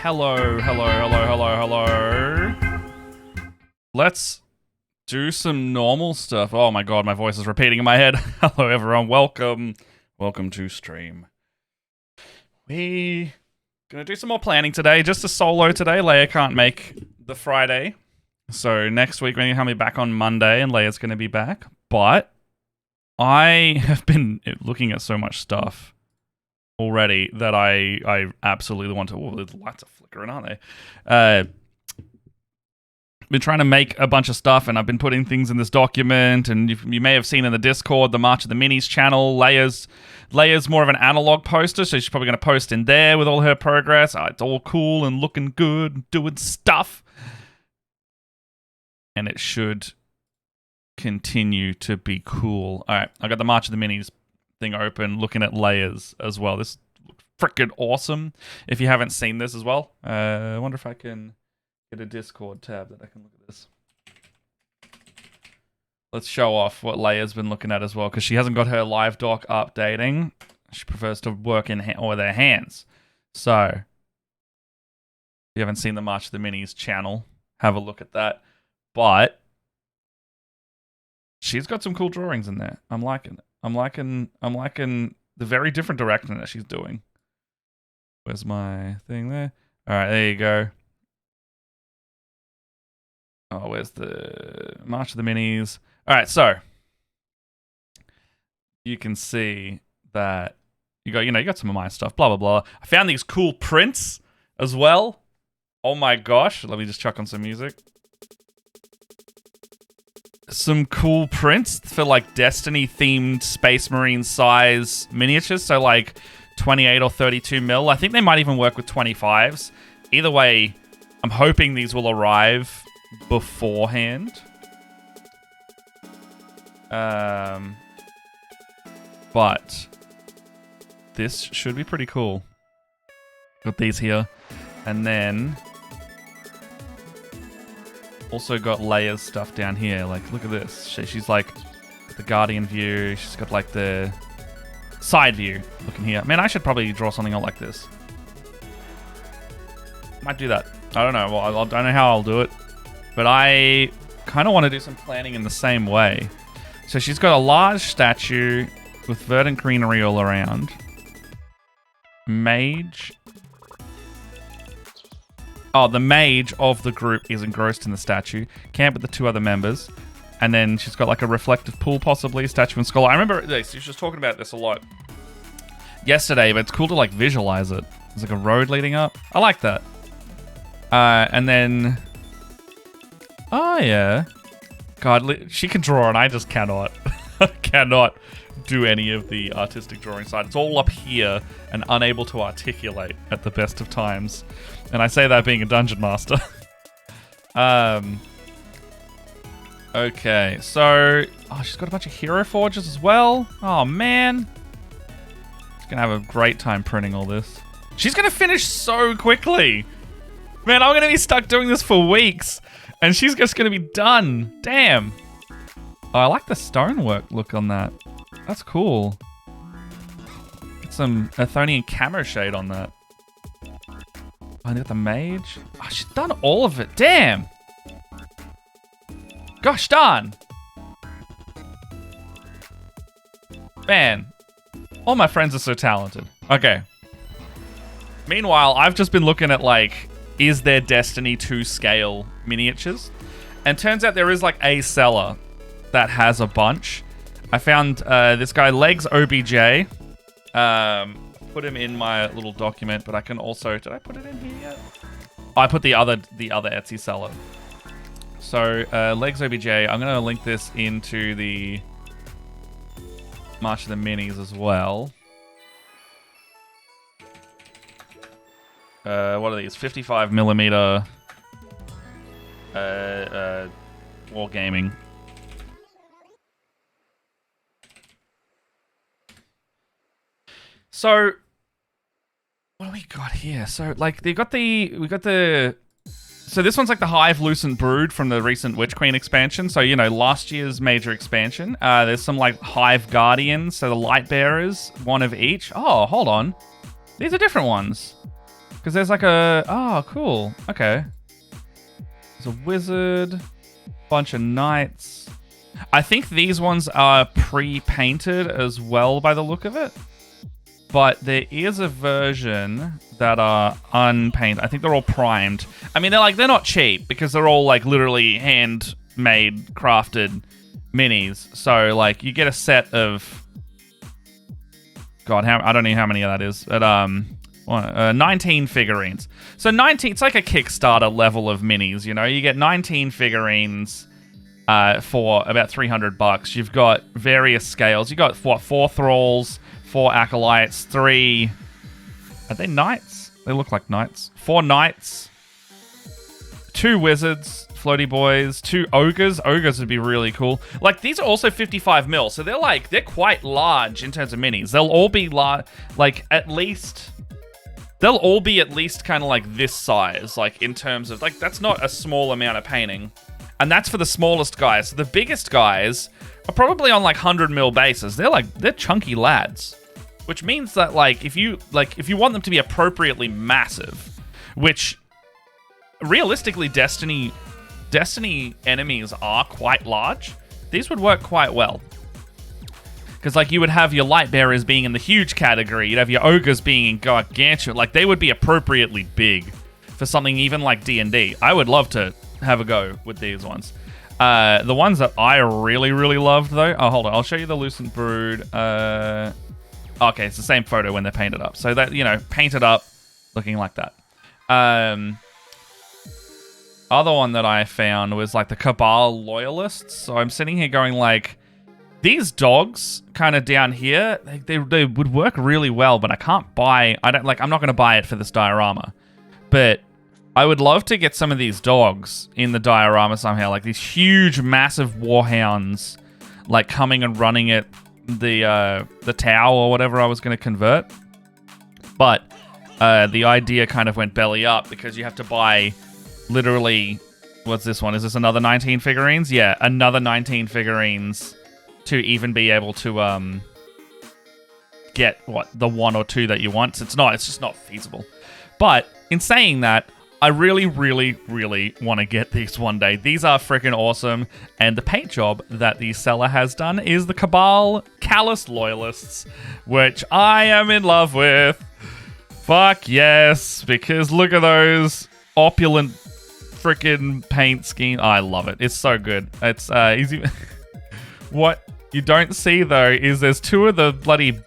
Hello, hello, hello, hello, hello. Let's do some normal stuff. Oh my god, my voice is repeating in my head. Hello everyone, welcome to stream. We gonna do some more planning today, just a solo today. Leia can't make the Friday. So next week we're gonna have me back on Monday and Leia's gonna be back. But I have been looking at so much stuff already that I absolutely want to. Oh, the lights are flickering, aren't they? Been trying to make a bunch of stuff, and I've been putting things in this document. And you may have seen in the Discord the March of the Minis channel. Leia's more of an analog poster, so she's probably going to post in there with all her progress. It's all cool and looking good, doing stuff, and it should continue to be cool. All right, I got the March of the Minis thing open, looking at Leia's as well. This looks freaking awesome. If you haven't seen this as well, I wonder if I can get a Discord tab that I can look at this. Let's show off what Leia's been looking at as well, because she hasn't got her live doc updating. She prefers to work with her hands. So, if you haven't seen the March of the Minis channel, have a look at that. But she's got some cool drawings in there. I'm liking it. I'm liking the very different direction that she's doing. Where's my thing there? All right, there you go. Oh, where's the March of the Minis? All right, so you can see that you got some of my stuff, blah, blah, blah. I found these cool prints as well. Oh my gosh. Let me just chuck on some music. Some cool prints for like Destiny themed Space Marine size miniatures. So like 28 or 32 mil. I think they might even work with 25s. Either way, I'm hoping these will arrive beforehand. But this should be pretty cool. Got these here. And then also got Leia's stuff down here. Like, look at this. She's like the Guardian view. She's got like the side view looking here. Man, I should probably draw something out like this. Might do that. I don't know. Well, I don't know how I'll do it. But I kind of want to do some planning in the same way. So she's got a large statue with verdant greenery all around. Mage. Oh, the mage of the group is engrossed in the statue. Camp with the two other members. And then she's got like a reflective pool, possibly. Statue and skull. I remember this. She was just talking about this a lot yesterday, but it's cool to like visualize it. There's like a road leading up. I like that. And then... Oh, yeah. God, she can draw and I just cannot. I cannot do any of the artistic drawing side. It's all up here and unable to articulate at the best of times. And I say that being a dungeon master. Okay, so... Oh, she's got a bunch of hero forges as well. Oh, man. She's going to have a great time printing all this. She's going to finish so quickly. Man, I'm going to be stuck doing this for weeks. And she's just going to be done. Damn. Oh, I like the stonework look on that. That's cool. Get some Athonian camo shade on that. Oh, and got the mage. Oh, she's done all of it. Damn. Gosh darn. Man. All my friends are so talented. Okay. Meanwhile, I've just been looking at, like, is there Destiny 2 scale miniatures? And turns out there is, like, a seller that has a bunch. I found this guy, Legs OBJ. Put him in my little document, but I can also... Did I put it in here yet? Oh, I put the other Etsy seller. So, Legs OBJ, I'm going to link this into the March of the Minis as well. What are these? 55mm wargaming. So, what do we got here? So, like, we got the... So this one's like the Hive Lucent Brood from the recent Witch Queen expansion. So, you know, last year's major expansion. There's some, like, Hive Guardians. So the Light Bearers, one of each. Oh, hold on. These are different ones. Because there's like a... Oh, cool. Okay. There's a wizard. Bunch of knights. I think these ones are pre-painted as well by the look of it. But there is a version that are unpainted. I think they're all primed. I mean, they're not cheap because they're all like literally handmade, crafted minis. So like you get a set of... God, I don't know how many of that is. But 19 figurines. So 19, it's like a Kickstarter level of minis, you know? You get 19 figurines for about $300. You've got various scales. You got, what, 4 thralls, 4 acolytes, 3... Are they knights? They look like knights. 4 knights, 2 wizards, floaty boys, 2 ogres. Ogres would be really cool. Like, these are also 55 mil, so they're quite large in terms of minis. They'll all be They'll all be at least kind of like this size, like in terms of, like, that's not a small amount of painting. And that's for the smallest guys. The biggest guys are probably on like 100 mil bases. They're chunky lads. Which means that like if you want them to be appropriately massive, which realistically Destiny enemies are quite large, these would work quite well. Because like you would have your light bearers being in the huge category, you'd have your ogres being in gargantuan. Like they would be appropriately big for something even like D&D. I would love to have a go with these ones. The ones that I really, really loved though. Oh, hold on. I'll show you the Lucent Brood. Okay, it's the same photo when they're painted up. So that, you know, painted up, looking like that. Other one that I found was like the Cabal Loyalists. So I'm sitting here going like, these dogs kind of down here, they would work really well, but I can't buy, I'm not going to buy it for this diorama. But I would love to get some of these dogs in the diorama somehow, like these huge, massive warhounds, like coming and running at the tower or whatever I was going to convert. But the idea kind of went belly up because you have to buy literally, what's this one? Is this another 19 figurines? Yeah, another 19 figurines to even be able to get what the 1 or 2 that you want. It's just not feasible. But in saying that, I really, really, really want to get these one day. These are freaking awesome. And the paint job that the seller has done is the Cabal Callous Loyalists, which I am in love with. Fuck yes, because look at those opulent freaking paint scheme. I love it. It's so good. It's easy. What you don't see though is there's 2 of the bloody,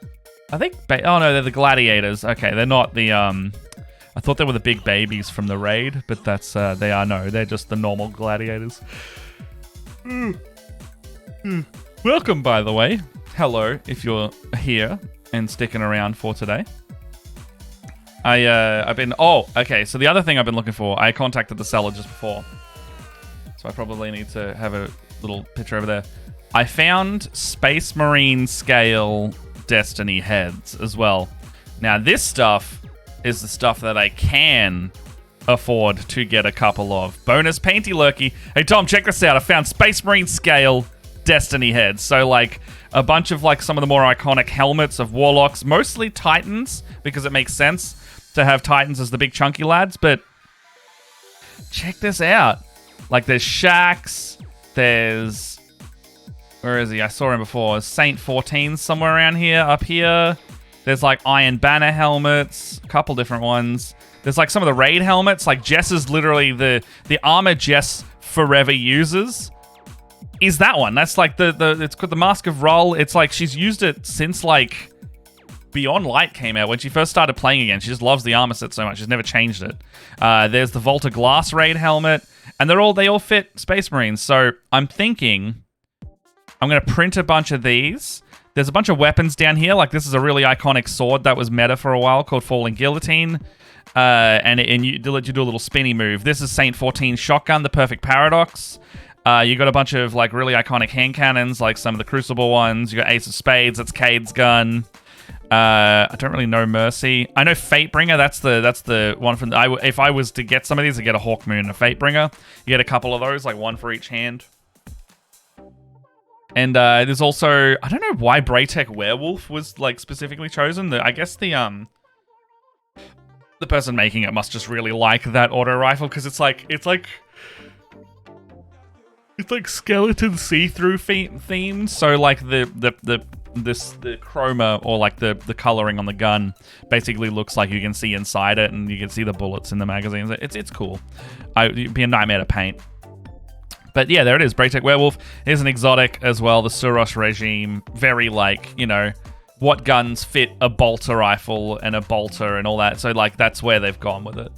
I think, oh no, they're the gladiators. Okay, they're not the I thought they were the big babies from the raid, but that's they're just the normal gladiators. Welcome, by the way. Hello, if you're here and sticking around for today. Okay, so the other thing I've been looking for, I contacted the seller just before. So I probably need to have a little picture over there. I found Space Marine scale Destiny heads as well. Now this stuff is the stuff that I can afford to get a couple of. Bonus Painty Lurky. Hey Tom, check this out. I found Space Marine scale Destiny heads. So like a bunch of like some of the more iconic helmets of Warlocks, mostly Titans, because it makes sense to have Titans as the big chunky lads, but check this out. Like there's Shax, there's, where is he? I saw him before. Saint 14 somewhere around here, up here. There's like Iron Banner helmets, a couple different ones. There's like some of the raid helmets. Like Jess is literally the armor Jess forever uses is that one. That's like it's called the Mask of Roll. It's like she's used it since like Beyond Light came out, when she first started playing again. She just loves the armor set so much. She's never changed it. There's the Volta Glass raid helmet, and they all fit Space Marines. So I'm thinking I'm going to print a bunch of these. There's a bunch of weapons down here. Like this is a really iconic sword that was meta for a while called Falling Guillotine. And you let you do a little spinny move. This is Saint 14 shotgun, the Perfect Paradox. You got a bunch of like really iconic hand cannons, like some of the Crucible ones. You got Ace of Spades, that's Cade's gun. I don't really know Mercy. I know Fatebringer. That's the one from. If I was to get some of these, I'd get a Hawkmoon and a Fatebringer. You get a couple of those, like one for each hand. And there's also, I don't know why Braytech Werewolf was like specifically chosen. I guess the the person making it must just really like that auto rifle because it's like skeleton see-through themed. So like the chroma or like the coloring on the gun basically looks like you can see inside it and you can see the bullets in the magazines. It's cool. It'd be a nightmare to paint. But yeah, there it is. Braytech Werewolf. Here's an exotic as well. The Suros regime. Very like, you know, what guns fit a bolter rifle and a bolter and all that. So like that's where they've gone with it.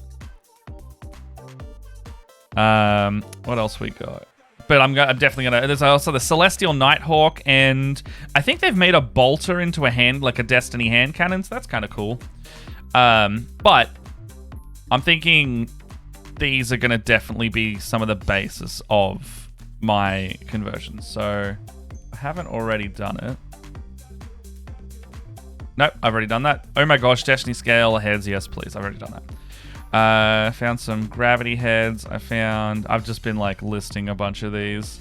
What else we got? But I'm definitely gonna. There's also the Celestial Nighthawk, and I think they've made a bolter into a hand, like a Destiny hand cannon. So that's kind of cool. But I'm thinking these are gonna definitely be some of the basis of my conversions. So I haven't already done it. Nope, I've already done that. Oh my gosh, Destiny scale heads, yes please. I've already done that. Found some gravity heads. I've just been like listing a bunch of these.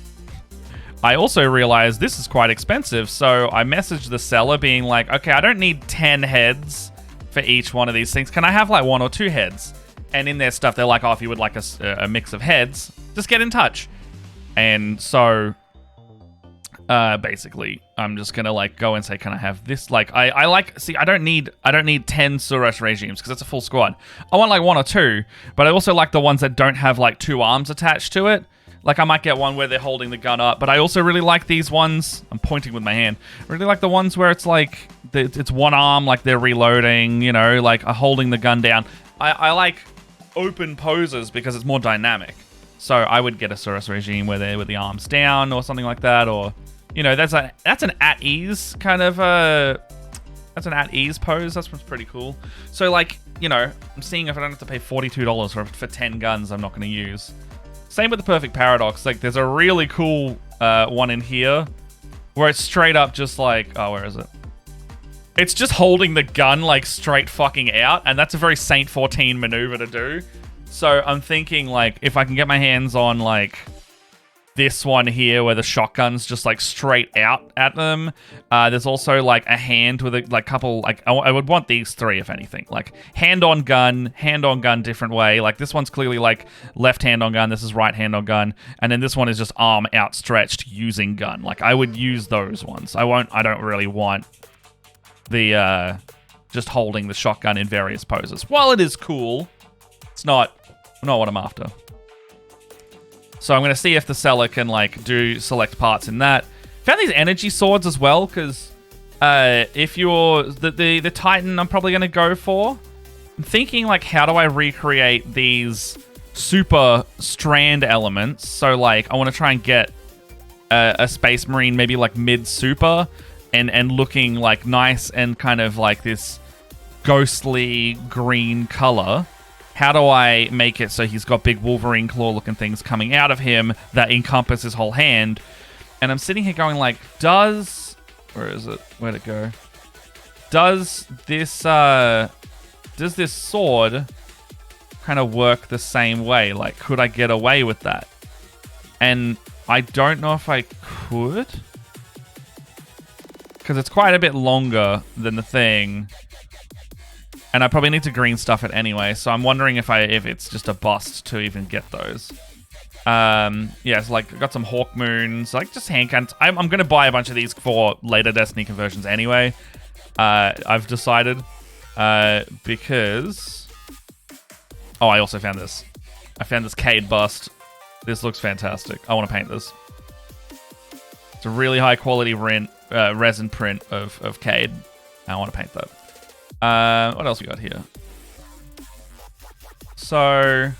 I also realized this is quite expensive, so I messaged the seller being like, okay, I don't need 10 heads for each one of these things. Can I have like 1 or 2 heads? And in their stuff, they're like, oh, if you would like a mix of heads, just get in touch. And so basically, I'm just gonna like go and say, can I have this? Like, I don't need 10 Suros regimes because it's a full squad. I want like 1 or 2, but I also like the ones that don't have like 2 arms attached to it. Like I might get one where they're holding the gun up, but I also really like these ones. I'm pointing with my hand. I really like the ones where it's like it's 1 arm, like they're reloading, you know, like holding the gun down. I like open poses because it's more dynamic. So I would get a Suros regime where they're with the arms down or something like that, or you know, that's an at ease kind of that's an at ease pose. That's pretty cool. So like, you know, I'm seeing if I don't have to pay $42 for 10 guns I'm not going to use. Same with the Perfect Paradox. Like there's a really cool one in here where it's straight up just like, oh, where is it? It's just holding the gun like straight fucking out, and that's a very Saint 14 maneuver to do. So I'm thinking like if I can get my hands on like this one here where the shotgun's just like straight out at them. There's also like a hand with a like couple, like I would want these 3 if anything, like hand on gun, different way. Like this one's clearly like left hand on gun. This is right hand on gun. And then this one is just arm outstretched using gun. Like I would use those ones. I don't really want the, just holding the shotgun in various poses. While it is cool, it's not what I'm after. So I'm going to see if the seller can like do select parts in that. Found these energy swords as well, because if you're the Titan, I'm probably going to go for. I'm thinking like, how do I recreate these super strand elements? So like, I want to try and get a Space Marine, maybe like mid super, and looking like nice and kind of like this ghostly green color. How do I make it so he's got big Wolverine claw-looking things coming out of him that encompass his whole hand? And I'm sitting here going like, where is it? Where'd it go? Does this sword kind of work the same way? Like, could I get away with that? And I don't know if I could, because it's quite a bit longer than the thing. And I probably need to green stuff it anyway, so I'm wondering if it's just a bust to even get those. Yeah, so like I got some Hawk Moons, like just hand cannons. I'm gonna buy a bunch of these for later Destiny conversions anyway. I've decided because I also found this. I found this Cade bust. This looks fantastic. I want to paint this. It's a really high quality resin print of Cade. I want to paint that. What else we got here? So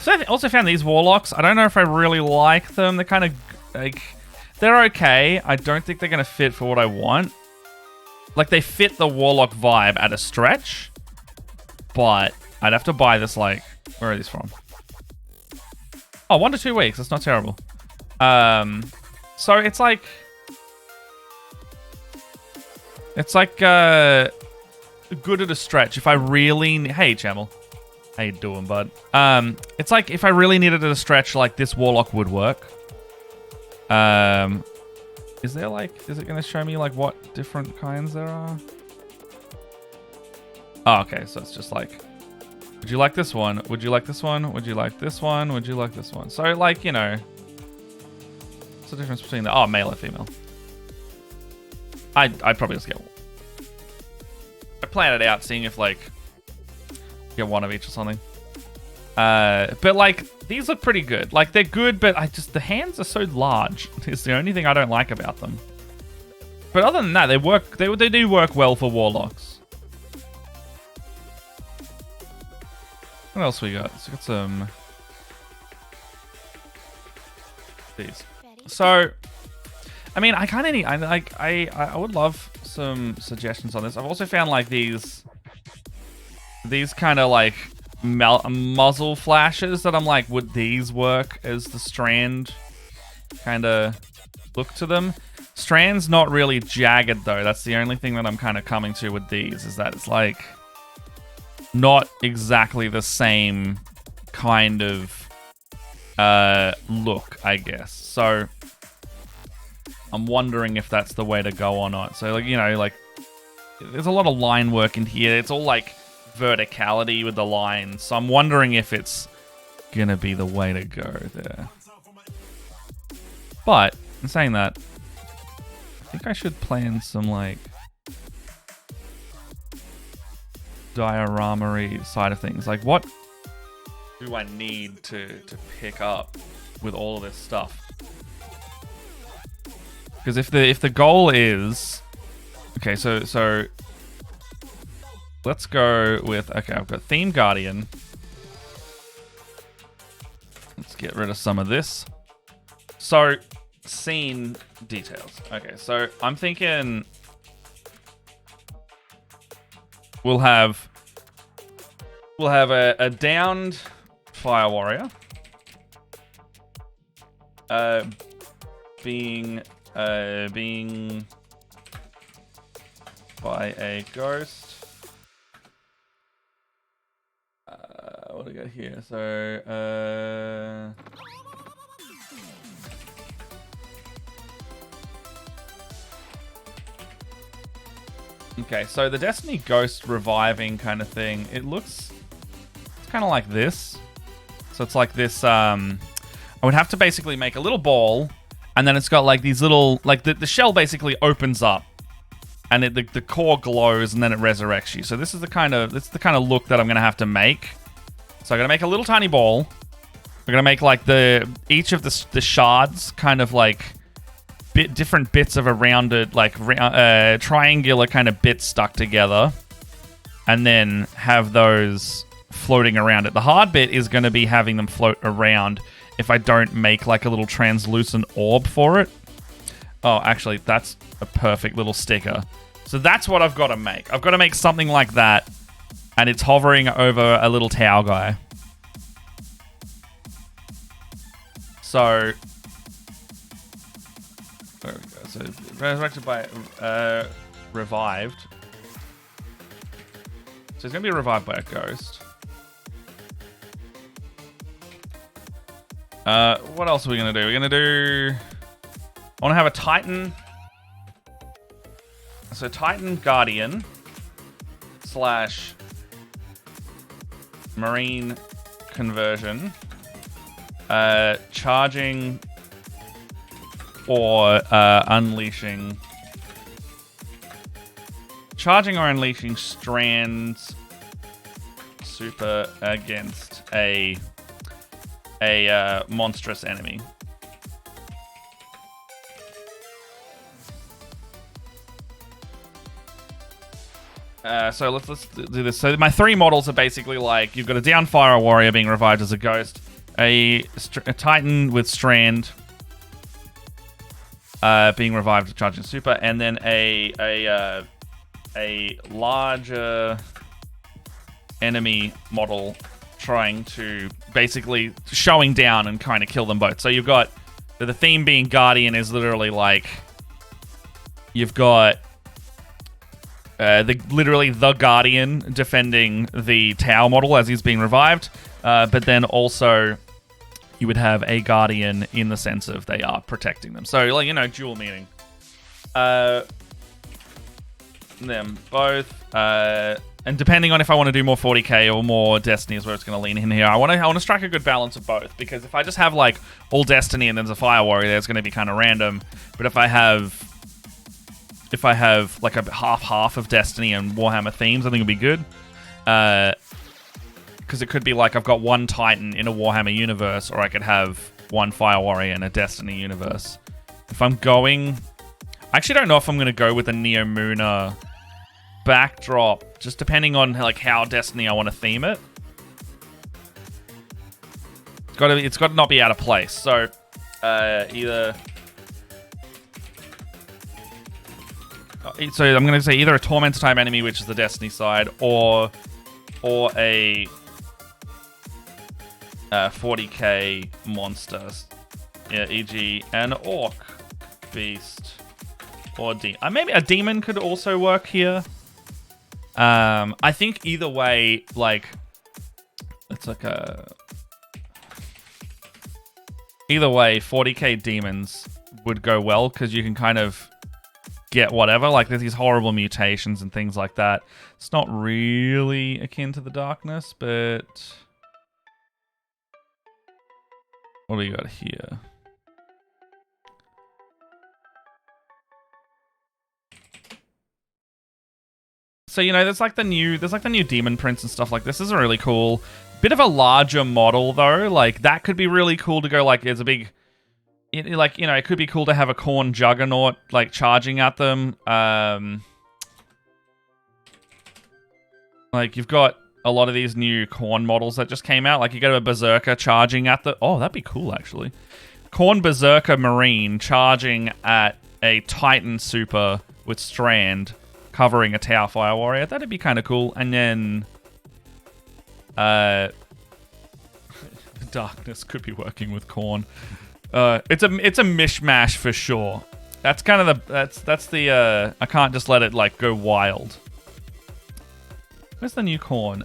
I also found these Warlocks. I don't know if I really like them. They're kind of like, they're okay. I don't think they're going to fit for what I want. Like they fit the Warlock vibe at a stretch, but I'd have to buy this like, where are these from? Oh, 1 to 2 weeks. That's not terrible. So it's like good at a stretch. If I really... Hey, Chamel. How you doing, bud? It's like if I really needed it a stretch, like this Warlock would work. Is there like... Is it going to show me like what different kinds there are? Oh, okay. So it's just like Would you like this one? Would you like this one? Would you like this one? Would you like this one? So, like, you know, what's the difference between the... Oh, male or female? I'd probably just get one. I plan it out, seeing if, like, get one of each or something. But, like, these look pretty good. Like, they're good, but the hands are so large. It's the only thing I don't like about them. But other than that, they work. They do work well for warlocks. What else we got? So we got some... these. So, I mean, I kind of need... I would love some suggestions on this. I've also found, like, these kind of, like, muzzle flashes that I'm like, would these work as the strand kind of look to them? Strand's not really jagged, though. That's the only thing that I'm kind of coming to with these, is that it's, like... not exactly the same kind of look, I guess. So I'm wondering if that's the way to go or not. So, like, you know, like, there's a lot of line work in here. It's all like verticality with the lines. So I'm wondering if it's gonna be the way to go there. But in saying that, I think I should plan some, like, diorama-y side of things. Like, what do I need to pick up with all of this stuff? Because if the goal is... Okay, so let's go with... Okay, I've got Theme Guardian. Let's get rid of some of this. So, scene details. Okay, so I'm thinking... We'll have a downed fire warrior, being by a ghost. What do we got here? So okay, so the Destiny Ghost reviving kind of thing, it's kind of like this. So it's like this, I would have to basically make a little ball, and then it's got like these little, like the shell basically opens up, and the core glows, and then it resurrects you. So this is the kind of look that I'm going to have to make. So I'm going to make a little tiny ball. We're going to make like each of the shards kind of like different bits of a rounded, like triangular kind of bits stuck together, and then have those floating around it. The hard bit is going to be having them float around if I don't make like a little translucent orb for it. Oh, actually, that's a perfect little sticker. So that's what I've got to make. I've got to make something like that, and it's hovering over a little Tau guy. So... there we go. So resurrected by revived. So he's gonna be revived by a ghost. What else are we gonna do? We're gonna do... I wanna have a Titan. So Titan Guardian / Marine conversion. Charging or unleashing. Charging or unleashing strands super against a monstrous enemy. So let's do this. So my three models are basically like, you've got a down fire warrior being revived as a ghost, a Titan with strand being revived with charging super, and then a larger enemy model trying to basically showing down and kind of kill them both. So you've got the theme being Guardian is literally like, you've got literally the Guardian defending the Tau model as he's being revived, but then also you would have a Guardian in the sense of they are protecting them. So, like, you know, dual meaning. Them both And depending on if I want to do more 40k or more Destiny is where it's going to lean in here. I want to strike a good balance of both, because if I just have like all Destiny and then there's a Fire Warrior, that's going to be kind of random. But if I have like a half of Destiny and Warhammer themes, I think it'll be good. Because it could be like I've got one Titan in a Warhammer universe, or I could have one Fire Warrior in a Destiny universe. If I'm going... I actually don't know if I'm going to go with a Neo Mooner backdrop, just depending on like how Destiny I want to theme it. It's got to not be out of place. So either... So I'm going to say either a Tormentor type enemy, which is the Destiny side, or a 40k monsters. Yeah, e.g. an Orc Beast. Or maybe a Demon could also work here. I think either way, like... It's like a... Either way, 40k Demons would go well, because you can kind of get whatever. Like, there's these horrible mutations and things like that. It's not really akin to the Darkness, but... What do we got here? So, you know, there's like the new Demon Prince and stuff like this. This is really cool. Bit of a larger model though. Like, that could be really cool to go like there's a big... Like, you know, it could be cool to have a Khorne Juggernaut, like, charging at them. Like, you've got a lot of these new Khorne models that just came out. Like, you get a Berserker charging at the... Oh, that'd be cool, actually. Khorne Berserker Marine charging at a Titan Super with Strand covering a Tau Fire Warrior. That'd be kind of cool. And then... Darkness could be working with Khorne. It's a mishmash for sure. That's kind of that's the I can't just let it like go wild. Where's the new Khorne?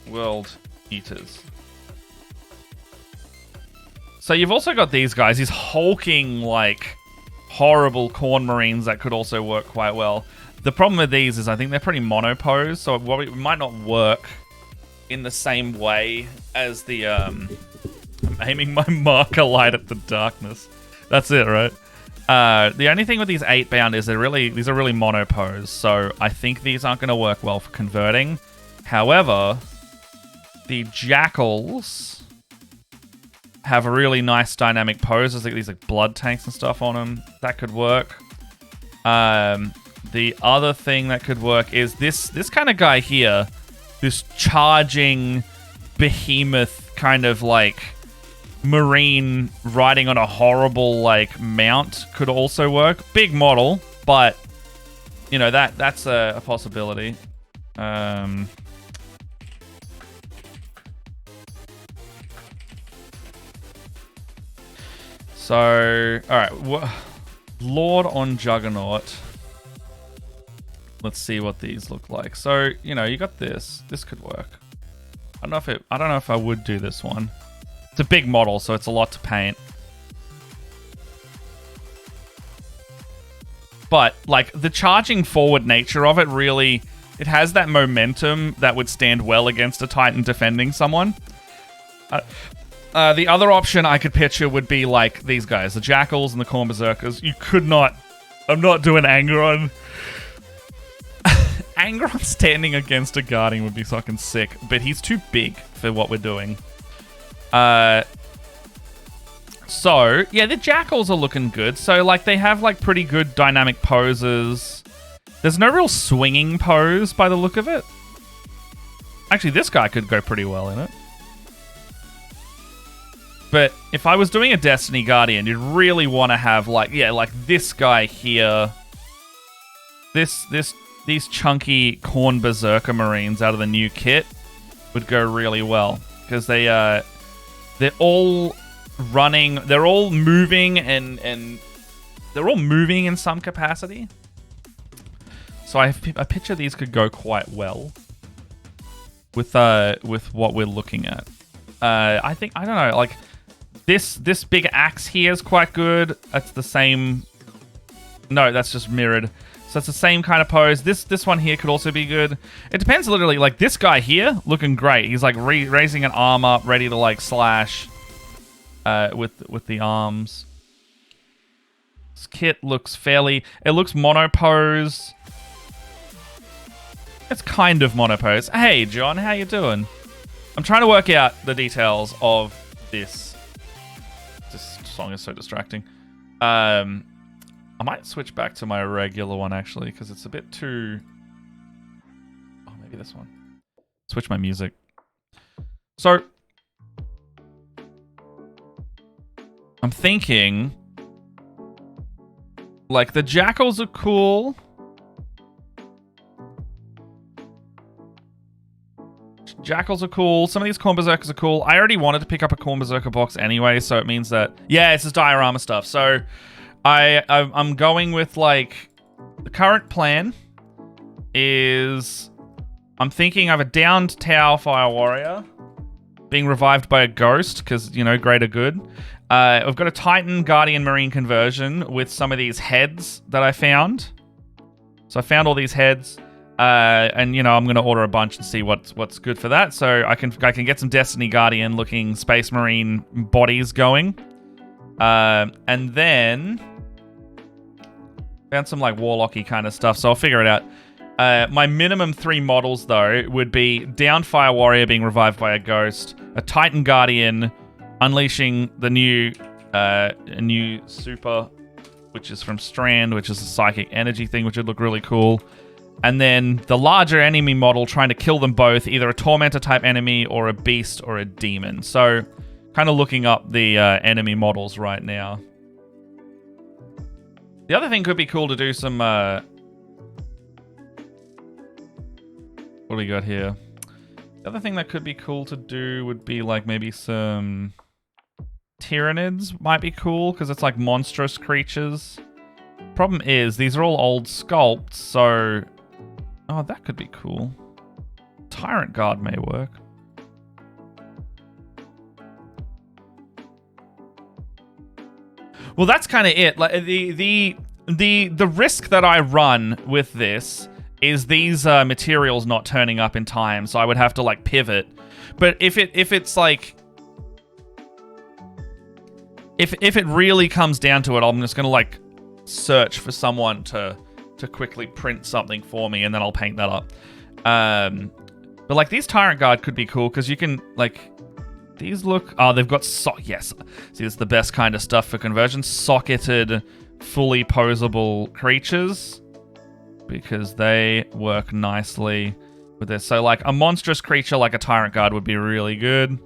World Eaters. So you've also got these guys, these hulking like horrible Khorne Marines that could also work quite well. The problem with these is I think they're pretty monopose, so it might not work in the same way as the I'm aiming my marker light at the Darkness. That's it, right? The only thing with these 8-bound is these are really monopose, so I think these aren't going to work well for converting. However, the Jackals have a really nice dynamic pose. There's like these like blood tanks and stuff on them. That could work. The other thing that could work is this kind of guy here, this charging behemoth kind of like Marine riding on a horrible like mount could also work. Big model, but you know that's a possibility. So all right, Lord on Juggernaut. Let's see what these look like. So you know you got this. This could work. I don't know if I would do this one. It's a big model, so it's a lot to paint. But, like, the charging forward nature of it really... It has that momentum that would stand well against a Titan defending someone. The other option I could picture would be, like, these guys. The Jackals and the Khorne Berserkers. You could not... I'm not doing Angron. Angron standing against a Guardian would be fucking sick. But he's too big for what we're doing. So, yeah, the Jackals are looking good. So, like, they have, like, pretty good dynamic poses. There's no real swinging pose by the look of it. Actually, this guy could go pretty well in it. But if I was doing a Destiny Guardian, you'd really want to have, like, yeah, like this guy here. These chunky Khorne Berserker Marines out of the new kit would go really well. Because they're all running, they're all moving and they're all moving in some capacity. So I picture these could go quite well with what we're looking at. I don't know, like this big axe here is quite good. That's the same. No, that's just mirrored. So it's the same kind of pose. This one here could also be good. It depends literally. Like this guy here, looking great. He's like raising an arm up, ready to like slash with the arms. This kit looks fairly... It looks monopose. It's kind of monopose. Hey, John, how you doing? I'm trying to work out the details of this. This song is so distracting. I might switch back to my regular one, actually, because it's a bit too... Oh, maybe this one. Switch my music. So, I'm thinking... Like, the jackals are cool. Jackals are cool. Some of these Corn Berserkers are cool. I already wanted to pick up a Corn Berserker box anyway, so it means that... Yeah, this is diorama stuff. So, I'm going with, like... The current plan is... I'm thinking I have a downed Tau Fire Warrior being revived by a ghost, because, you know, greater good. I've got a Titan Guardian Marine conversion with some of these heads that I found. So I found all these heads, and you know I'm going to order a bunch and see what's good for that. So I can get some Destiny Guardian looking Space Marine bodies going, and then found some like Warlocky kind of stuff. So I'll figure it out. My minimum 3 models though would be Downed Fire Warrior being revived by a ghost, a Titan Guardian unleashing the new super, which is from Strand, which is a psychic energy thing, which would look really cool. And then the larger enemy model trying to kill them both, either a Tormentor type enemy or a beast or a demon. So kind of looking up the enemy models right now. The other thing could be cool to do some... what do we got here? The other thing that could be cool to do would be like maybe some... Tyranids might be cool, because it's like monstrous creatures. Problem is, these are all old sculpts, so... Oh, that could be cool. Tyrant Guard may work. Well, that's kind of it. Like the risk that I run with this is these materials not turning up in time, so I would have to like pivot. But if it's like... If it really comes down to it, I'm just gonna like search for someone to quickly print something for me, and then I'll paint that up. But like these Tyrant Guard could be cool because you can like these look. Oh, they've got yes. See, this is the best kind of stuff for conversion. Socketed, fully posable creatures because they work nicely with this. So like a monstrous creature like a Tyrant Guard would be really good.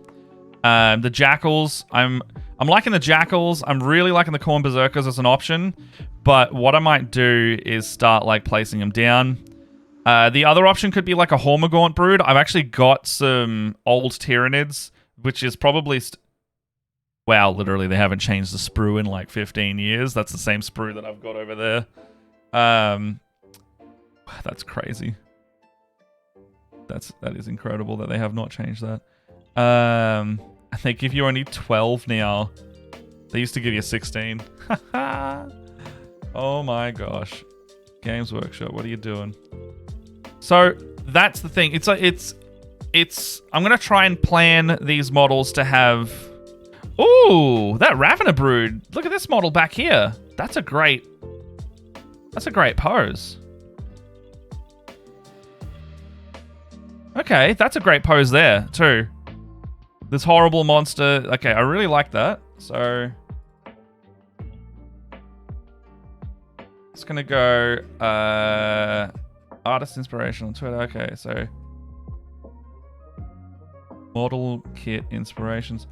The Jackals, I'm liking the Jackals. I'm really liking the Corn Berserkers as an option. But what I might do is start like placing them down. The other option could be like a Hormigaunt brood. I've actually got some old Tyranids, which is probably... Wow, literally they haven't changed the sprue in like 15 years. That's the same sprue that I've got over there. That's crazy. That is incredible that they have not changed that. They give you only 12 now. They used to give you 16. Oh my gosh. Games Workshop, what are you doing? So, that's the thing. It's like, I'm gonna try and plan these models to have... Ooh, that Ravener Brood. Look at this model back here. That's a great pose. Okay, that's a great pose there, too. This horrible monster. Okay, I really like that. So... It's gonna go... Artist Inspiration on Twitter. Okay, so... Model Kit Inspirations.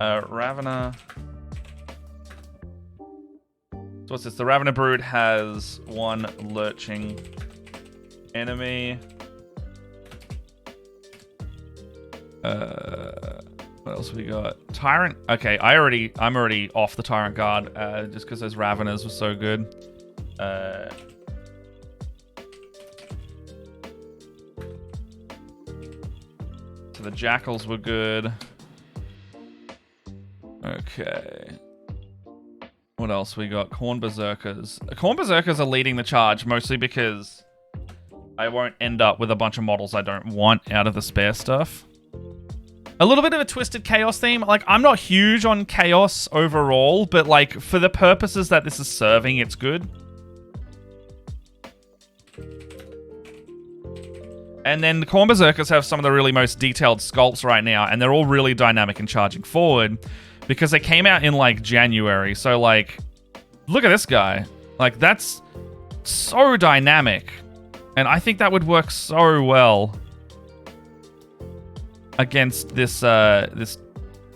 Ravener... So what's this? The Ravener Brood has one lurching enemy. What else have we got? Tyrant. Okay, I'm already off the Tyrant Guard just because those Raveners were so good. So the Jackals were good. Okay. What else we got? Corn Berserkers. Corn Berserkers are leading the charge, mostly because I won't end up with a bunch of models I don't want out of the spare stuff. A little bit of a Twisted Chaos theme. Like, I'm not huge on Chaos overall, but, like, for the purposes that this is serving, it's good. And then the Corn Berserkers have some of the really most detailed sculpts right now, and they're all really dynamic and charging forward because they came out in, like, January. So, like, look at this guy. Like, that's so dynamic. And I think that would work so well against this this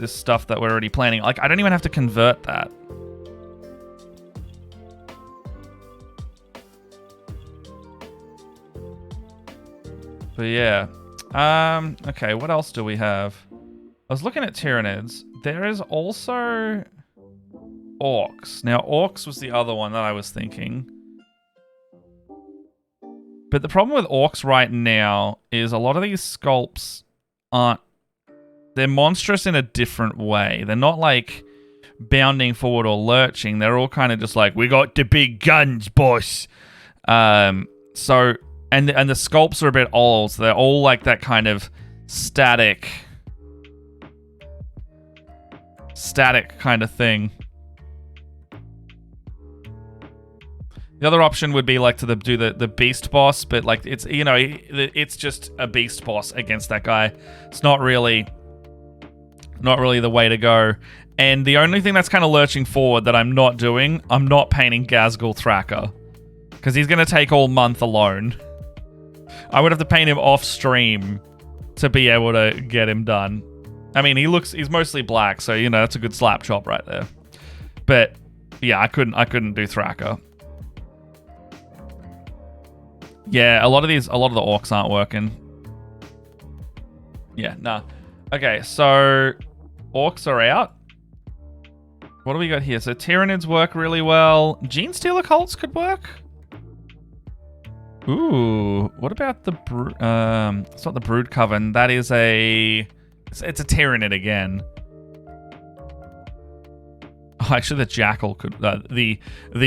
stuff that we're already planning. Like, I don't even have to convert that. But yeah. Okay, what else do we have? I was looking at Tyranids. There is also Orcs. Now, Orcs was the other one that I was thinking. But the problem with Orcs right now is a lot of these sculpts aren't... They're monstrous in a different way. They're not, like, bounding forward or lurching. They're all kind of just like, we got the big guns, boss. So... And the sculpts are a bit old, so they're all like that kind of static kind of thing. The other option would be like to do the beast boss, but like it's, you know, it's just a beast boss against that guy. It's not really the way to go. And the only thing that's kind of lurching forward that I'm not doing, I'm not painting Ghazghkull Thraka, because he's going to take all month alone. I would have to paint him off stream to be able to get him done. I mean, he's mostly black, so, you know, that's a good slap chop right there. But yeah, I couldn't do Thraka. Yeah, a lot of the orcs aren't working. Yeah, nah. Okay, so orcs are out. What do we got here? So Tyranids work really well. Gene Stealer cults could work. Ooh, what about the it's not the Brood Coven. That is it's a Tyranid again. Oh, actually, the Jackal could the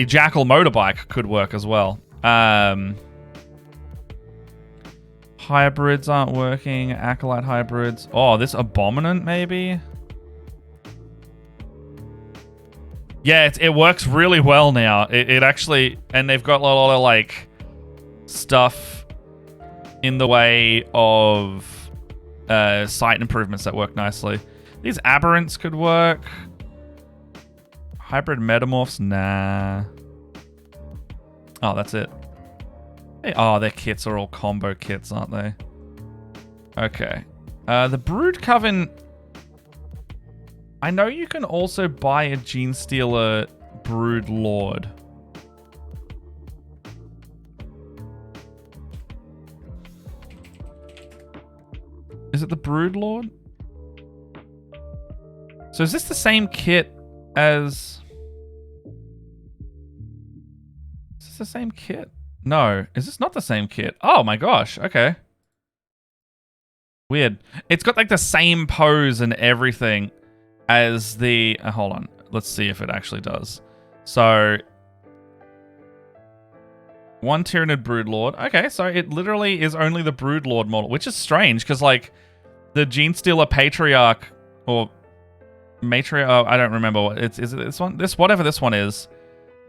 Jackal motorbike could work as well. Hybrids aren't working. Acolyte hybrids. Oh, this Abominant maybe. Yeah, it works really well now. It actually, and they've got a lot of like stuff in the way of site improvements that work nicely. These aberrants could work. Hybrid metamorphs, nah. Oh, that's it. Oh, their kits are all combo kits, aren't they? Okay. The Brood Coven. I know you can also buy a Gene Stealer Brood Lord. Is it the Brood Lord? So is this the same kit as... Is this the same kit? No. Is this not the same kit? Oh my gosh. Okay. Weird. It's got like the same pose and everything as the... hold on. Let's see if it actually does. So... one Tyranid Broodlord. Okay, so it literally is only the Broodlord model, which is strange because, like, the Gene Stealer Patriarch or Matriarch, oh, I don't remember what it's. Is it this one? This whatever this one is,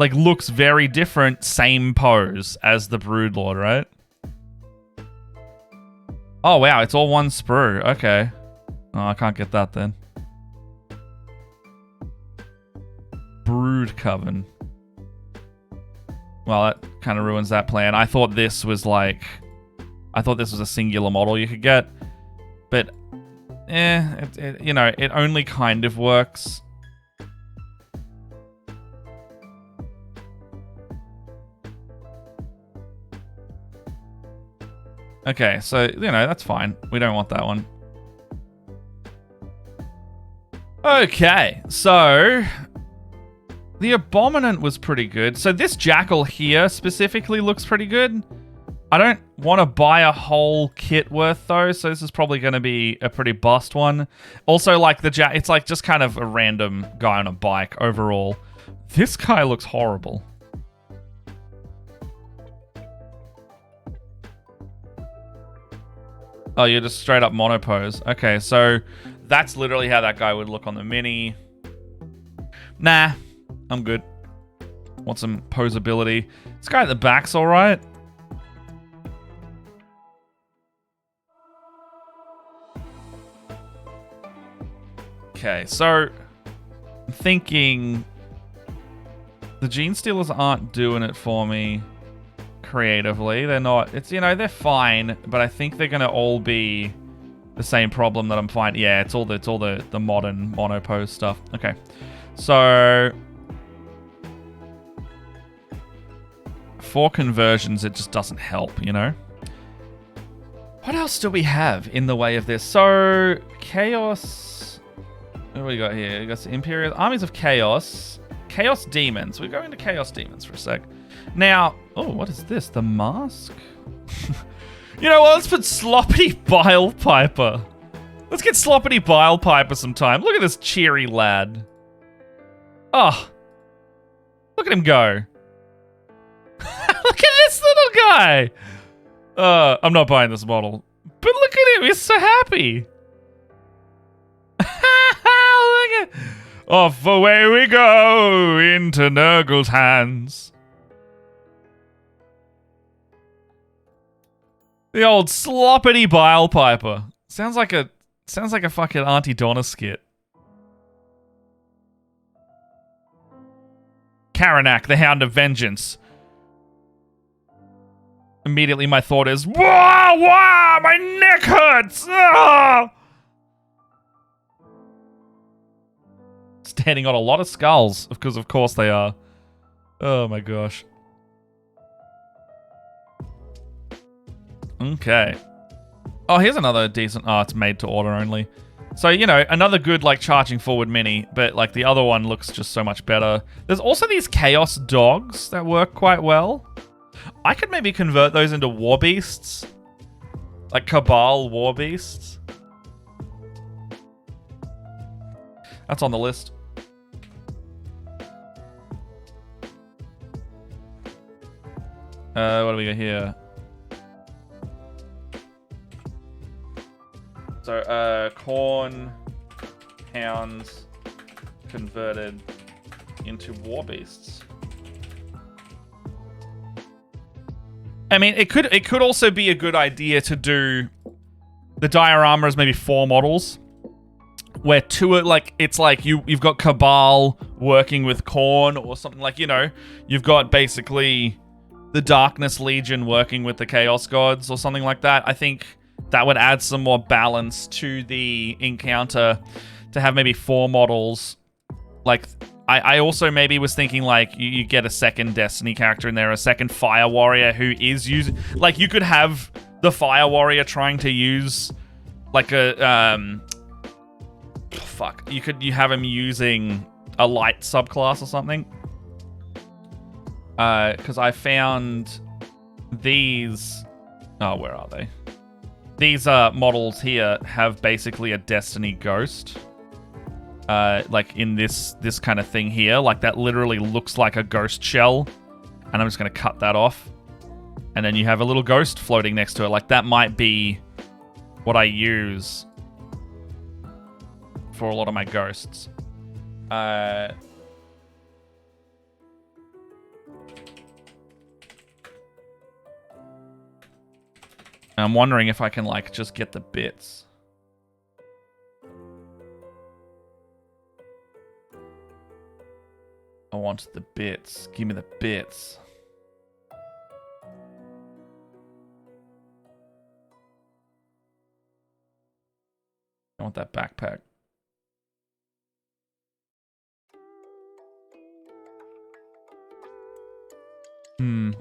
like, looks very different. Same pose as the Broodlord, right? Oh wow, it's all one sprue. Okay. Oh, I can't get that then. Brood Coven. Well, that kind of ruins that plan. I thought this was like... I thought this was a singular model you could get. But, you know, it only kind of works. Okay, so, you know, that's fine. We don't want that one. Okay, so... the Abominant was pretty good. So this Jackal here specifically looks pretty good. I don't want to buy a whole kit worth though, so this is probably going to be a pretty bust one. Also, like it's like just kind of a random guy on a bike overall. This guy looks horrible. Oh, you're just straight up monopose. Okay, so that's literally how that guy would look on the mini. Nah, I'm good. Want some posability. This guy at the back's alright. Okay, so I'm thinking the Gene Stealers aren't doing it for me creatively. They're not. It's, you know, they're fine, but I think they're gonna all be the same problem that I'm finding. Yeah, it's all the modern monopose stuff. Okay, so for conversions, it just doesn't help, you know. What else do we have in the way of this? So Chaos. What do we got here? We got some Imperial Armies of Chaos. Chaos Demons. We go into Chaos Demons for a sec. Now, oh, what is this? The mask? You know what? Let's put Sloppity Bile Piper. Let's get Sloppity Bile Piper sometime. Look at this cheery lad. Oh. Look at him go. Look at this little guy. I'm not buying this model. But look at him. He's so happy. Look at... Off away we go into Nurgle's hands. The old Sloppity Bile Piper. Sounds like a fucking Auntie Donna skit. Karanak, the Hound of Vengeance. Immediately my thought is, wah, wah, my neck hurts. Ah! Standing on a lot of skulls, because of course they are. Oh my gosh. Okay. Oh, here's another decent... Oh, it's made to order only. So, you know, another good, like, charging forward mini, but, like, the other one looks just so much better. There's also these Chaos Dogs that work quite well. I could maybe convert those into War Beasts. Like, Cabal War Beasts. That's on the list. What do we got here? So, Corn Hounds converted into War Beasts. I mean, it could also be a good idea to do the diorama as maybe 4 models, where 2 are like, it's like you've got Cabal working with Corn or something, like, you know, you've got basically the Darkness Legion working with the Chaos Gods or something like that. I think that would add some more balance to the encounter to have maybe 4 models. Like, I also maybe was thinking, like, you get a second Destiny character in there, a second Fire Warrior who is using... Like, you could have the Fire Warrior trying to use, like, a... fuck. You have him using a light subclass or something. Because I found these... Oh, where are they? These models here have basically a Destiny Ghost. Like in this kind of thing here. Like that literally looks like a ghost shell. And I'm just going to cut that off. And then you have a little ghost floating next to it. Like that might be what I use for a lot of my ghosts. I'm wondering if I can, like, just get the bits. I want the bits. Give me the bits. I want that backpack.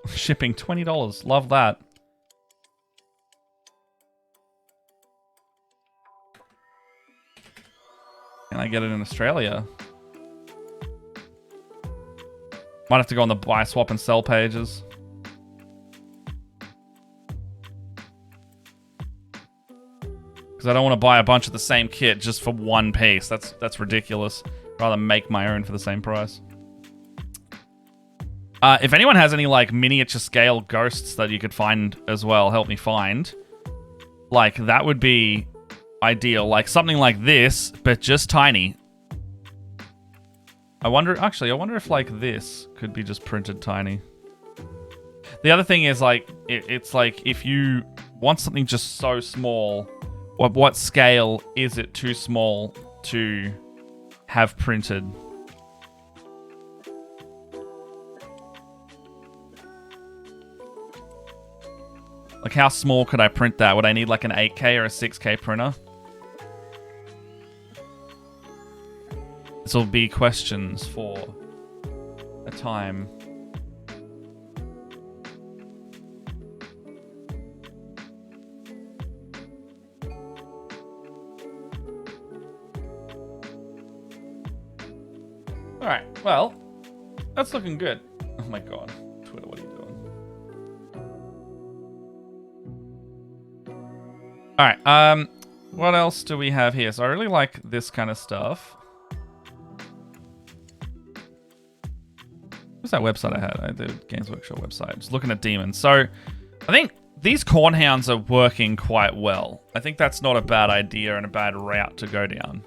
Shipping $20. Love that. Can I get it in Australia? Might have to go on the buy, swap, and sell pages. Because I don't want to buy a bunch of the same kit just for one piece. That's ridiculous. Rather make my own for the same price. If anyone has any like miniature scale ghosts that you could find as well, help me find. Like that would be ideal. Like something like this, but just tiny. I wonder if like this could be just printed tiny. The other thing is like, it's like if you want something just so small, what scale is it too small to have printed? Like how small could I print that? Would I need like an 8K or a 6K printer? This will be questions for a time. Alright, well, that's looking good. Oh my god. Twitter, what are you doing? Alright, what else do we have here? So I really like this kind of stuff. What's that website I had? The Games Workshop website. Just looking at demons. So I think these cornhounds are working quite well. I think that's not a bad idea and a bad route to go down.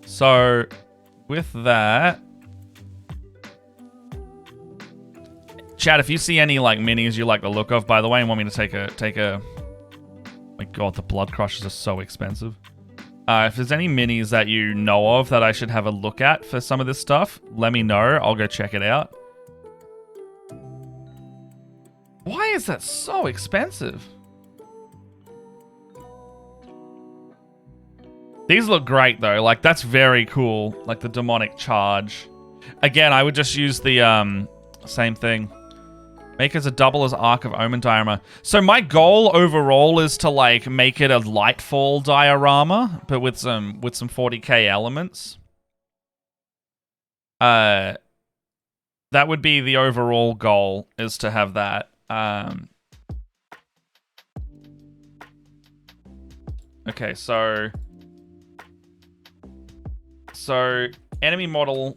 So, with that, chat, if you see any like minis you like the look of, by the way, and want me to take a, my god, the blood crushers are so expensive. If there's any minis that you know of that I should have a look at for some of this stuff, let me know. I'll go check it out. Why is that so expensive? These look great though, like that's very cool, like the demonic charge. Again, I would just use the same thing. Make as a double as Arc of Omen diorama. So my goal overall is to like make it a Lightfall diorama, but with some 40k elements. That would be the overall goal, is to have that. Okay, so enemy model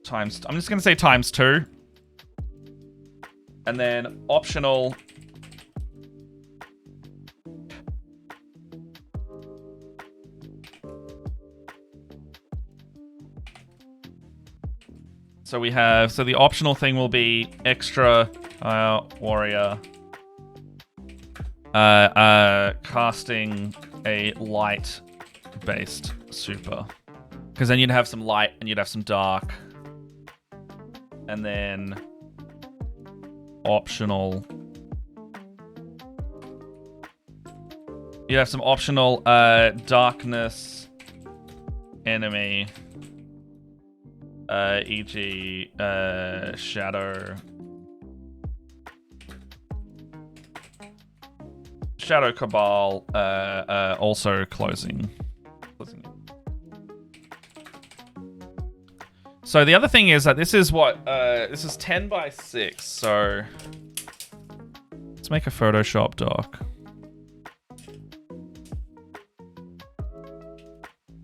times, I'm just going to say times 2. And then optional so we have, so the optional thing will be extra warrior casting a light based super, because then you'd have some light and you'd have some dark, and then optional, you'd have some optional darkness enemy, e.g. shadow Cabal, also closing. So the other thing is that this is what, this is 10 by 6, so let's make a Photoshop doc.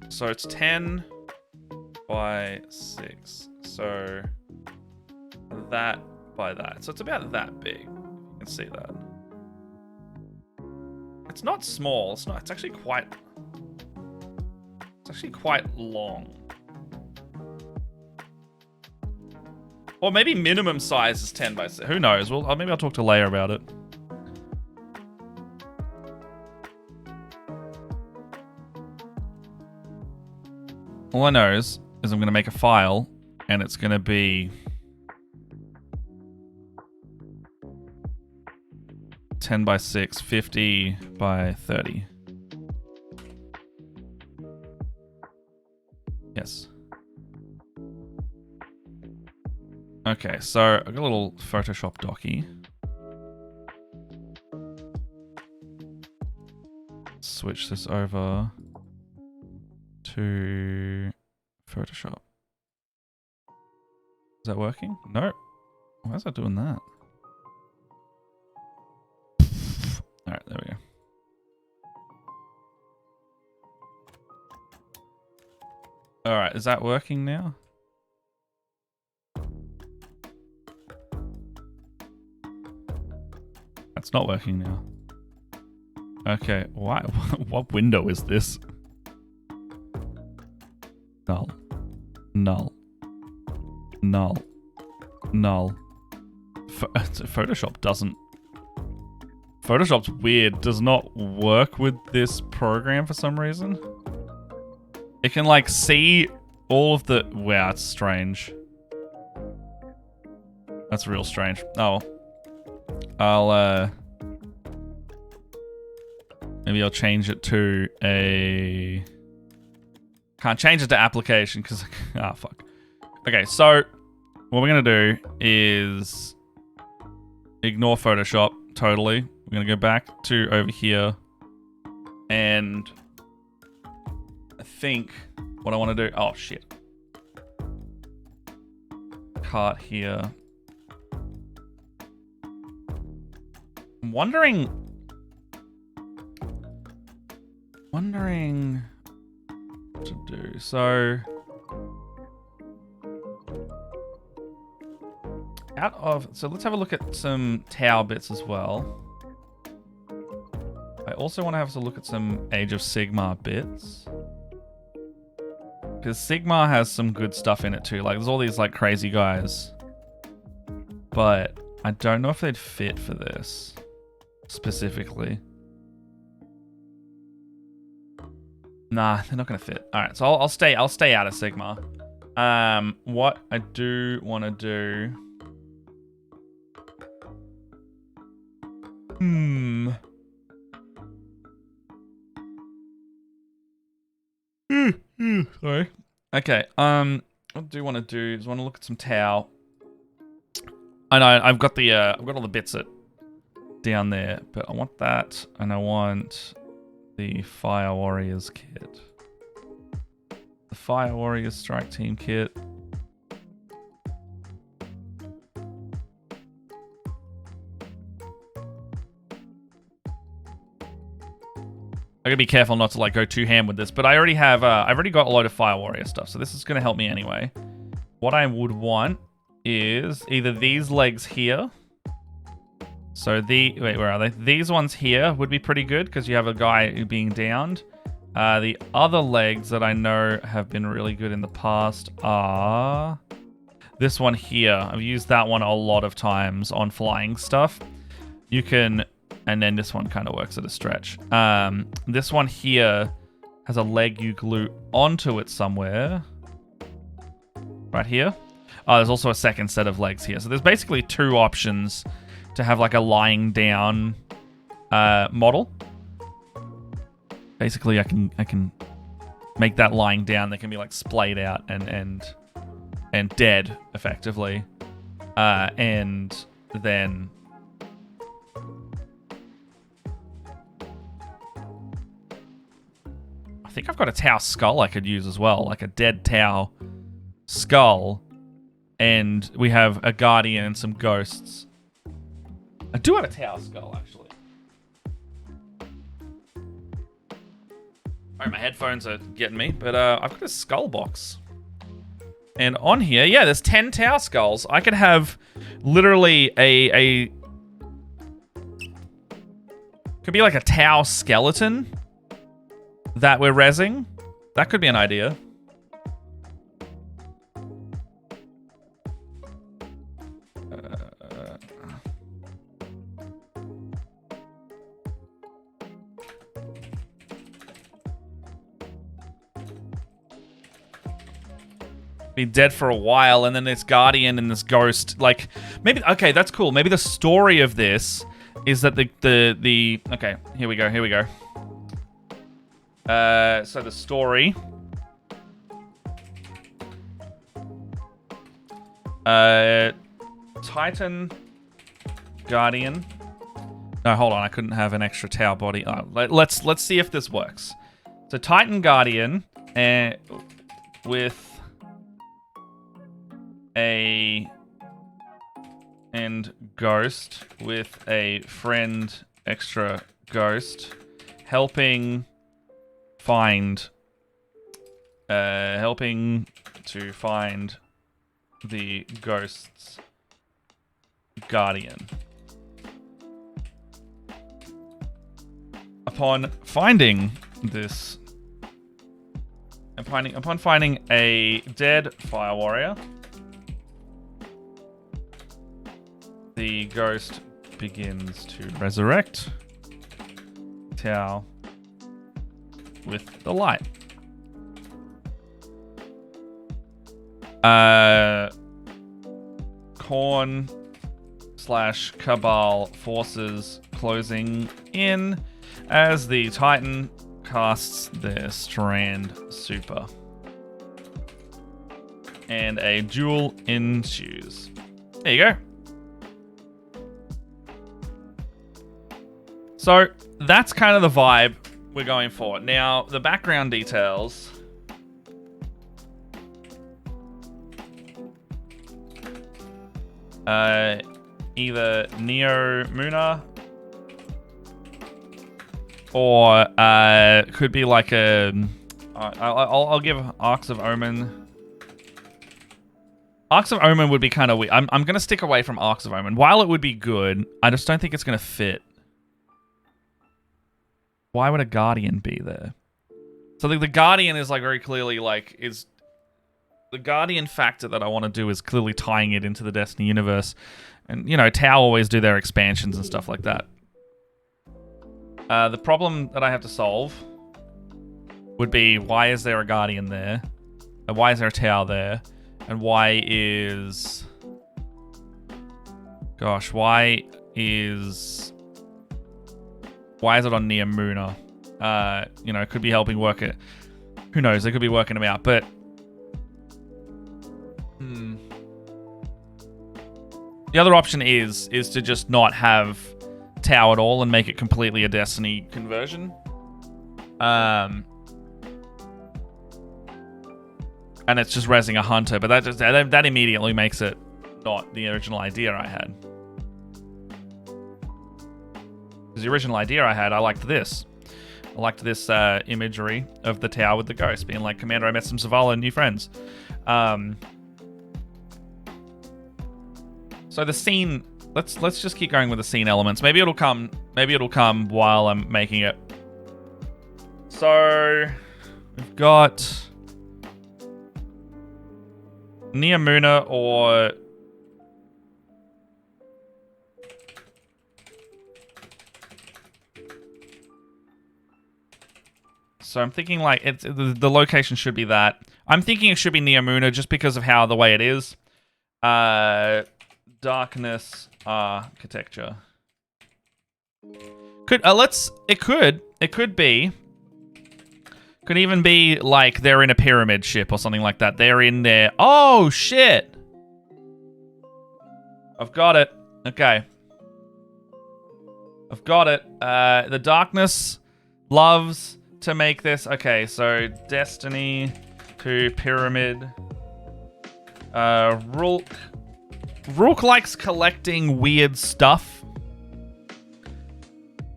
So it's 10 by 6, so that by that. So it's about that big, you can see that. It's not small, it's not, it's actually quite long. Or maybe minimum size is 10 by 6. Who knows? Well, maybe I'll talk to Leia about it. All I know is I'm going to make a file, and it's going to be 10 by 6, 50 by 30. Yes. Okay, so I've got a little Photoshop docky. Switch this over to Photoshop. Is that working? No. Why is that doing that? Alright, there we go. Alright, is that working now? That's not working now. Okay, why? What window is this? Null. Null. Null. Null. Photoshop doesn't... Photoshop's weird. Does not work with this program for some reason. It can, like, see all of the... Wow, it's strange. That's real strange. Oh. I'll, maybe I'll change it to a... Can't change it to application because... Ah, fuck. Okay, so... What we're going to do is... Ignore Photoshop, totally. We're going to go back to over here. And... I think what I want to do... Oh, shit. Cart here. I'm wondering what to do. So... So let's have a look at some tower bits as well. I also want to have a look at some Age of Sigmar bits. Because Sigmar has some good stuff in it too. Like, there's all these, like, crazy guys. But I don't know if they'd fit for this. Specifically. Nah, they're not going to fit. Alright, so I'll stay out of Sigmar. What I do want to do... Sorry. Okay, what I do want to do is want to look at some Tau. I know, I've got all the bits down there, but I want that, and I want the Fire Warriors kit. The Fire Warriors Strike Team kit. I gotta be careful not to, like, go too ham with this, but I already have, I've already got a load of Fire Warrior stuff, so this is gonna help me anyway. What I would want is either these legs here. So wait, where are they? These ones here would be pretty good because you have a guy being downed. The other legs that I know have been really good in the past are this one here. I've used that one a lot of times on flying stuff. You can... And then this one kind of works at a stretch. This one here has a leg you glue onto it somewhere. Right here. Oh, there's also a second set of legs here. So there's basically two options to have, like, a lying down model. Basically, I can make that lying down. They can be, like, splayed out and dead, effectively. And then... I think I've got a Tau skull I could use as well, like a dead Tau skull, and we have a guardian and some ghosts. I do have a Tau skull, actually. Alright, my headphones are getting me, but I've got a skull box. And on here, yeah, there's 10 Tau skulls. I could have literally a could be like a Tau skeleton that we're rezzing. That could be an idea. Be dead for a while, and then this guardian and this ghost, like, maybe, okay, that's cool. Maybe the story of this is that the okay, here we go. So the story. Titan Guardian. No, hold on. I couldn't have an extra Tau body. Oh, let's see if this works. So Titan Guardian with a and ghost with a friend extra ghost helping to find the ghost's guardian. Upon finding a dead fire warrior, the ghost begins to resurrect Tao with the light. Korn/Cabal forces closing in as the Titan casts their Strand Super. And a duel ensues. There you go. So that's kind of the vibe we're going for. Now, the background details. Either Neo Muna or could be like a. I'll give Arcs of Omen. Arcs of Omen would be kind of weird. I'm gonna stick away from Arcs of Omen. While it would be good, I just don't think it's gonna fit. Why would a Guardian be there? So the Guardian is like very clearly like is. The Guardian factor that I want to do is clearly tying it into the Destiny universe. And, you know, Tau always do their expansions and stuff like that. The problem that I have to solve would be, why is there a Guardian there? And why is there a Tau there? And why is... Gosh, why is it on Neomuna? You know, it could be helping work it. Who knows? They could be working them out, but... The other option is to just not have Tau at all and make it completely a Destiny conversion. And it's just resing a hunter, but that immediately makes it not the original idea I had. Because the original idea I had, I liked this. I liked this imagery of the Tau with the ghost being like, Commander, I met some Zavala and new friends. So the scene, let's just keep going with the scene elements. Maybe it'll come while I'm making it. So we've got Neomuna or so I'm thinking like the location should be that. I'm thinking it should be Neomuna just because of the way it is. Darkness architecture. Could even be like they're in a pyramid ship or something like that. They're in there. Oh shit! I've got it. Okay. I've got it. The darkness loves to make this. Okay, so Destiny to pyramid. Rook likes collecting weird stuff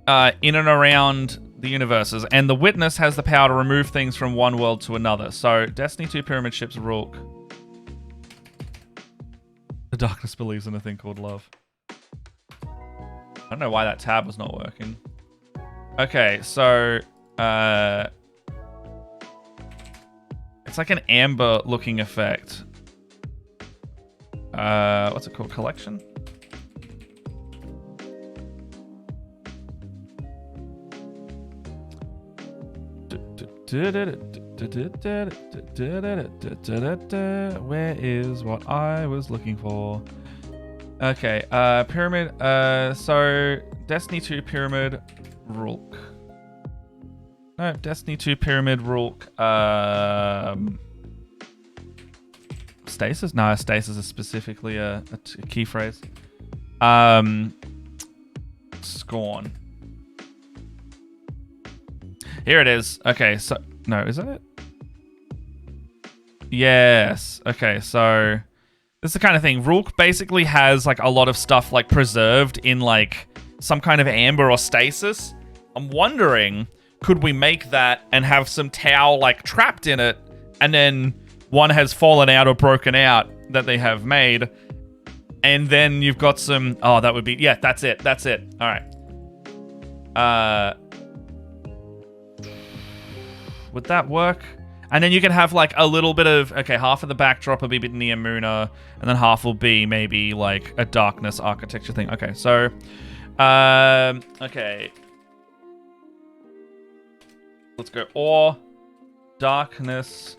in and around the universes, and the Witness has the power to remove things from one world to another. So, Destiny 2 Pyramid Ships Rook. The darkness believes in a thing called love. I don't know why that tab was not working. Okay, so... it's like an amber-looking effect. What's it called? Collection? Where is what I was looking for? Okay, pyramid. So Destiny 2 Pyramid Rook. No, Destiny 2 Pyramid Rook. Stasis? No, stasis is specifically a key phrase. Scorn. Here it is. Okay, so... No, is that it? Yes. Okay, so... This is the kind of thing. Rook basically has like a lot of stuff like preserved in like some kind of amber or stasis. I'm wondering, could we make that and have some tau like trapped in it, and then one has fallen out or broken out that they have made, and then you've got some... Oh, that would be... Yeah, that's it. That's it. All right. Would that work? And then you can have like a little bit of... Okay, half of the backdrop will be a bit Neomuna, and then half will be maybe like a darkness architecture thing. Okay, so... okay. Let's go ore, darkness...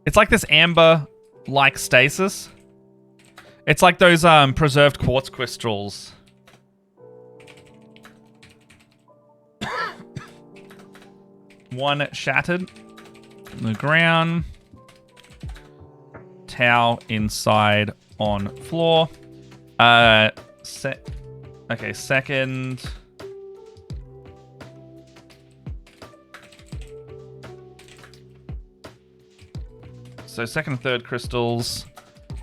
It's like this amber-like stasis. It's like those preserved quartz crystals. One shattered on the ground. Tau inside on floor. Okay, second. So second and third crystals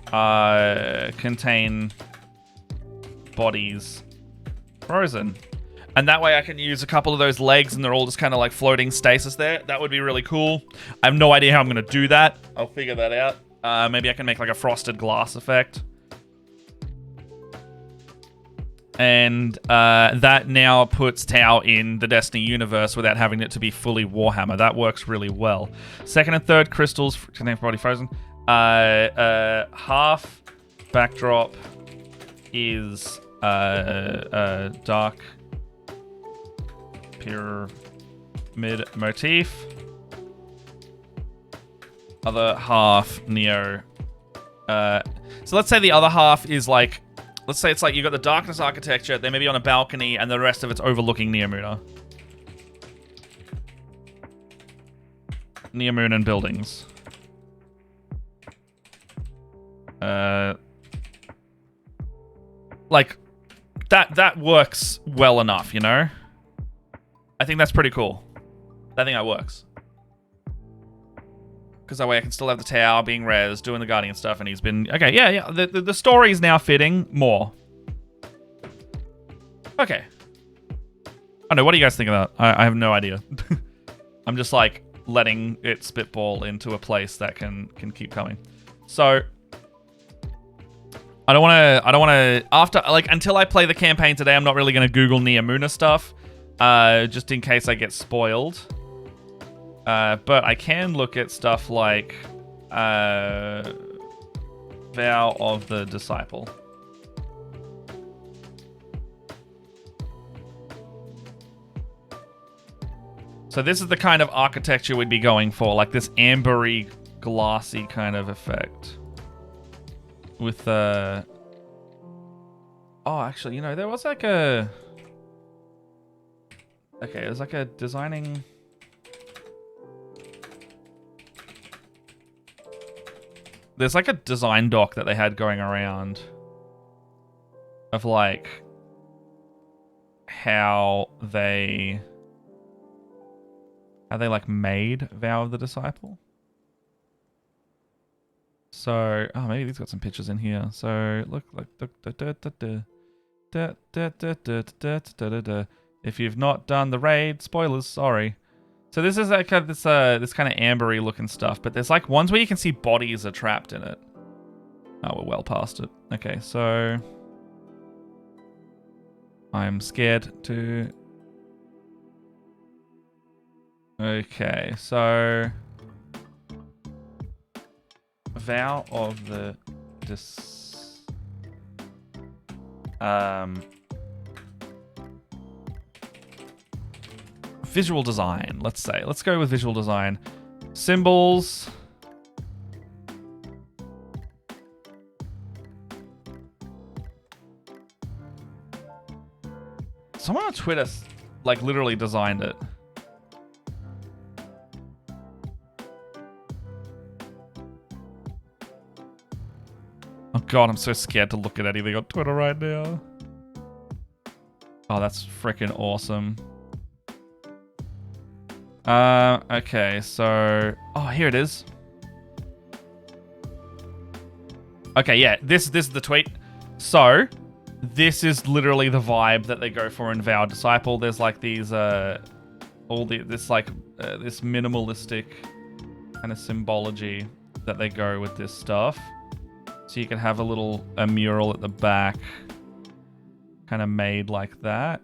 contain bodies frozen. And that way I can use a couple of those legs and they're all just kind of like floating stasis there. That would be really cool. I have no idea how I'm going to do that. I'll figure that out. Maybe I can make like a frosted glass effect. And that now puts Tau in the Destiny universe without having it to be fully Warhammer. That works really well. Second and third crystals contain body frozen. Half backdrop is dark pyramid motif. Other half Neo. So let's say the other half is like... Let's say it's like you've got the darkness architecture, they may be on a balcony, and the rest of it's overlooking Neomuna. Neomunan buildings. Like, that works well enough, you know? I think that's pretty cool. I think that works. Because that way I can still have the tower being res, doing the Guardian stuff, and he's been... Okay, yeah. The story is now fitting more. Okay. I don't know, what do you guys think of that? I have no idea. I'm just, like, letting it spitball into a place that can keep coming. So... I don't want to... After... Like, until I play the campaign today, I'm not really going to Google Neomuna stuff. Just in case I get spoiled. But I can look at stuff like Vow of the Disciple. So this is the kind of architecture we'd be going for, like this ambery, glassy kind of effect. With Oh, actually, you know, there was like a... Okay, there's like a designing... There's like a design doc that they had going around of like how they like made Vow of the Disciple. So, oh, maybe these got some pictures in here. So look like if you've not done the raid, spoilers, sorry. So this is like this kind of ambery looking stuff, but there's like ones where you can see bodies are trapped in it. Oh, we're well past it. Okay, so I'm scared to... Okay, so Vow of the visual design, let's say. Let's go with visual design. Symbols. Someone on Twitter, like, literally designed it. Oh god, I'm so scared to look at anything on Twitter right now. Oh, that's freaking awesome. Okay, so... Oh, here it is. Okay, yeah, this is the tweet. So, this is literally the vibe that they go for in Vow Disciple. There's like these, this minimalistic kind of symbology that they go with this stuff. So you can have a mural at the back, kind of made like that.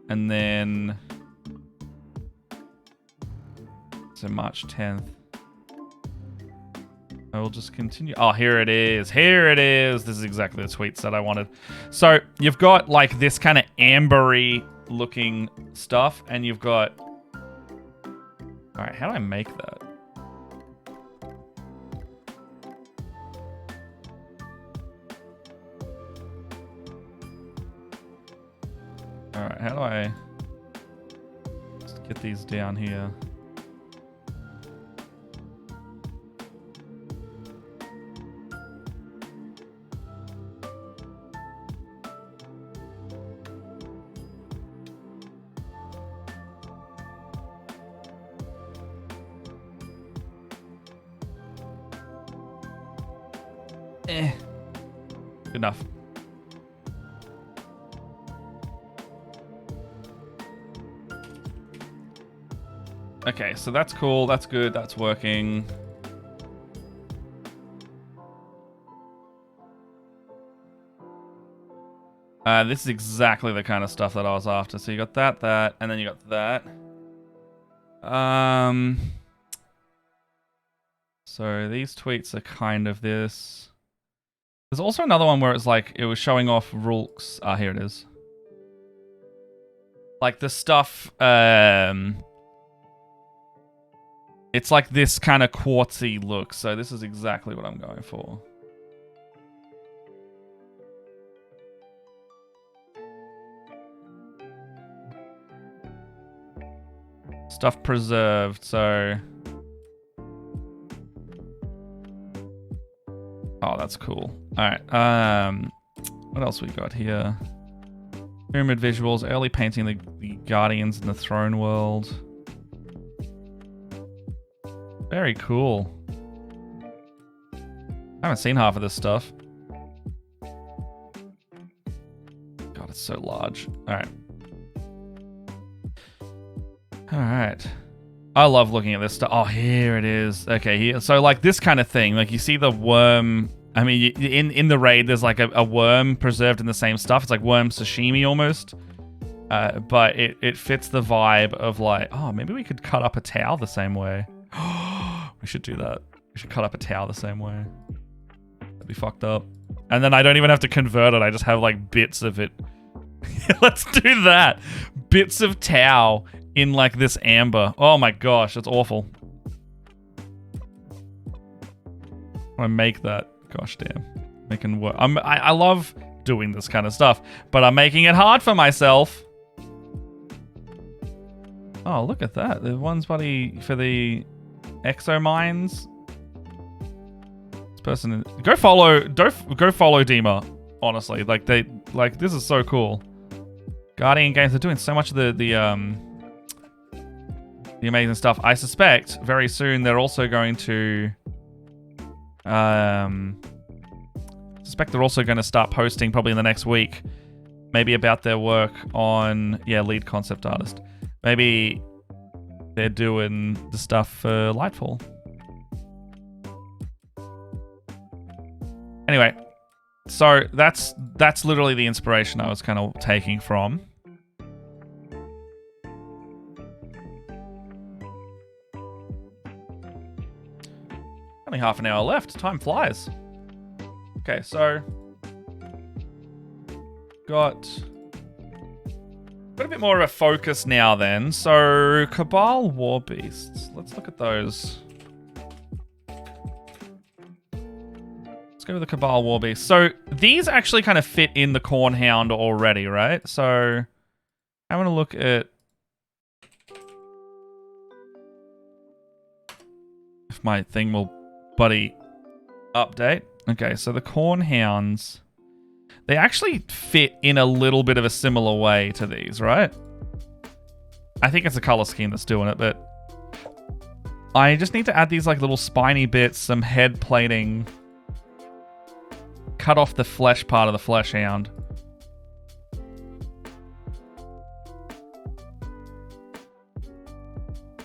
And then... So March 10th. I will just continue. Oh, here it is. Here it is. This is exactly the tweets that I wanted. So you've got like this kind of ambery looking stuff, and you've got... All right, how do I make that? All right, how do I just get these down here? Good enough. Okay, so that's cool. That's good. That's working. This is exactly the kind of stuff that I was after. So you got that, and then you got that. So these tweets are kind of this. There's also another one where it's like, it was showing off Roolk's... Ah, here it is. Like the stuff, it's like this kind of quartzy look. So this is exactly what I'm going for. Stuff preserved, so... Oh, that's cool. Alright, what else we got here? Pyramid visuals, early painting the Guardians in the Throne World. Very cool. I haven't seen half of this stuff. God, it's so large. Alright. Alright. I love looking at this stuff. Oh, here it is. Okay, here. So, like, this kind of thing. Like, you see the worm... I mean, in the raid, there's, like, a worm preserved in the same stuff. It's like worm sashimi, almost. But it fits the vibe of, like... Oh, maybe we could cut up a towel the same way. We should do that. We should cut up a towel the same way. That'd be fucked up. And then I don't even have to convert it. I just have, like, bits of it. Let's do that. Bits of towel in like this amber. Oh my gosh, that's awful. I want to make that. Gosh damn. Making work. I love doing this kind of stuff, but I'm making it hard for myself. Oh, look at that. The one's buddy for the exo mines. This person, go follow Dima, honestly. Like this is so cool. Guardian Games are doing so much of the amazing stuff. I suspect very soon they're also going to start posting probably in the next week, maybe about their work on lead concept artist. Maybe they're doing the stuff for Lightfall. Anyway, so that's literally the inspiration I was kind of taking from. Only half an hour left. Time flies. Okay, so got a bit more of a focus now then. So Cabal War Beasts. Let's look at those. Let's go with the Cabal War Beasts. So these actually kind of fit in the Cornhound already, right? So I want to look at if my thing will buddy update. Okay, so the Cornhounds. They actually fit in a little bit of a similar way to these, right? I think it's a color scheme that's doing it, but I just need to add these like little spiny bits, some head plating, cut off the flesh part of the flesh hound.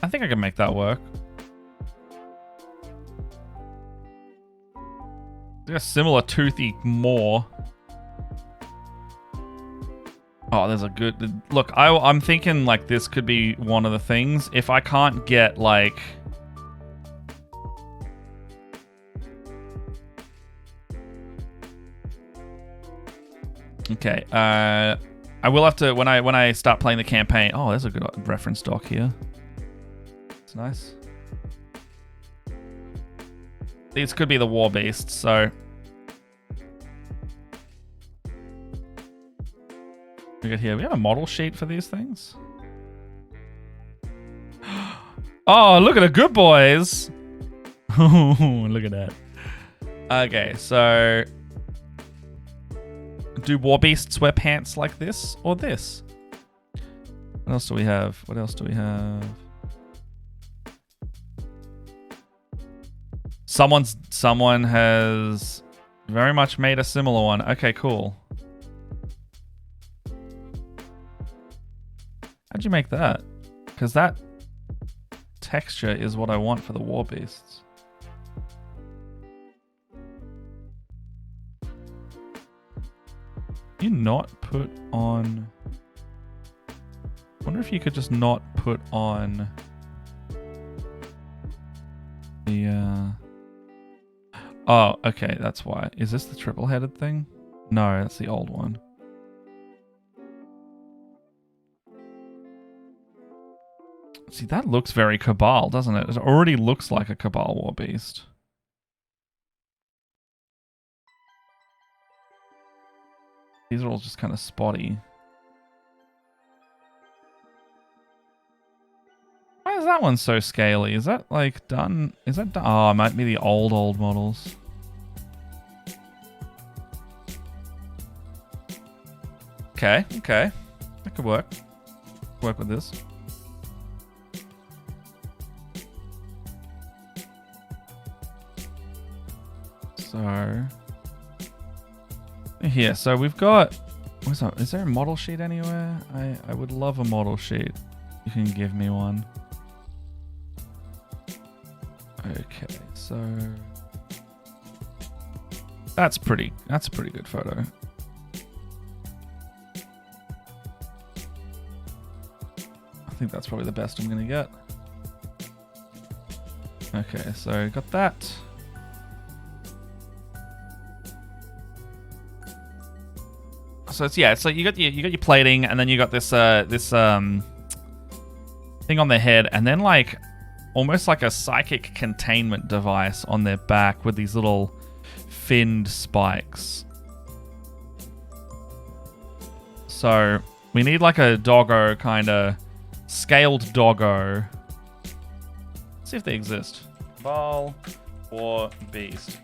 I think I can make that work. A similar toothy maw. Oh, there's a good... Look, I'm thinking like this could be one of the things. If I can't get like... Okay, I will have to... When I start playing the campaign... Oh, there's a good reference doc here. It's nice. These could be the war beasts, so... We got here. We have a model sheet for these things. Oh, look at the good boys. Look at that. Okay, so do war beasts wear pants like this or this? What else do we have? What else do we have? Someone has very much made a similar one. Okay, cool. How'd you make that? Because that texture is what I want for the war beasts. You not put on... I wonder if you could just not put on the... Oh, okay, that's why. Is this the triple-headed thing? No, that's the old one. See, that looks very Cabal, doesn't it? It already looks like a Cabal war beast. These are all just kind of spotty. Why is that one so scaly? Is that like done? Is that done? Oh, it might be the old models. Okay, okay. That could work. Work with this. So here, so we've got, what's that? Is there a model sheet anywhere? I would love a model sheet. You can give me one. Okay, so that's a pretty good photo. I think that's probably the best I'm gonna get. Okay, so got that. So it's, yeah, it's like you got your plating, and then you got this thing on their head, and then like almost like a psychic containment device on their back with these little finned spikes. So we need like a doggo kind of scaled doggo. Let's see if they exist. Ball or beast.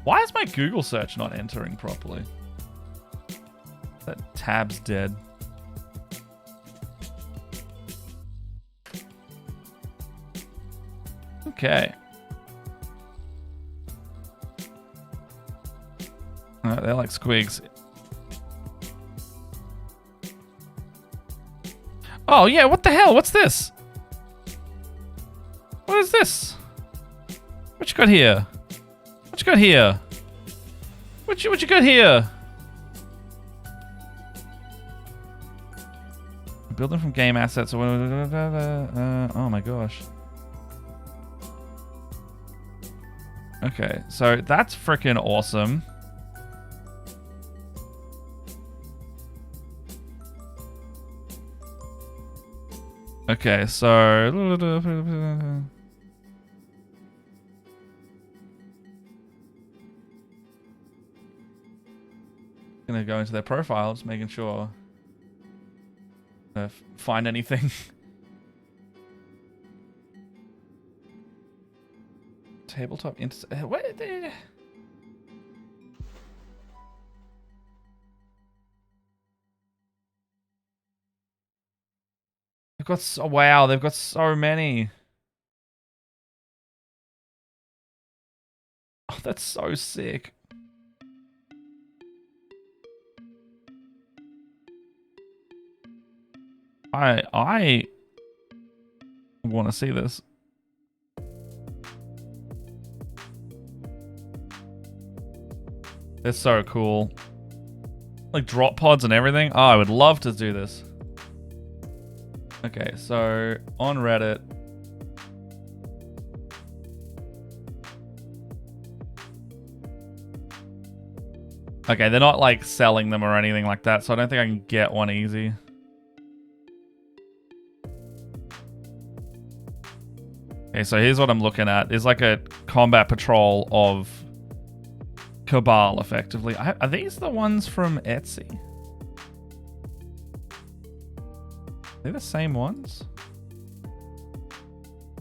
Why is my Google search not entering properly? That tab's dead. Okay. They're like squigs. Oh yeah, what the hell? What's this? What is this? What you got here? What you got here? What you got here? Building from game assets. Oh my gosh. Okay, so that's freaking awesome. Okay, so gonna go into their profile, just making sure find anything. Tabletop what? They've got so, wow, they've got so many. Oh, that's so sick. I want to see this. They're so cool. Like drop pods and everything. Oh, I would love to do this. Okay, so on Reddit. Okay, they're not like selling them or anything like that, so I don't think I can get one easy. Okay, so here's what I'm looking at. There's like a combat patrol of Cabal, effectively. Are these the ones from Etsy? Are they the same ones?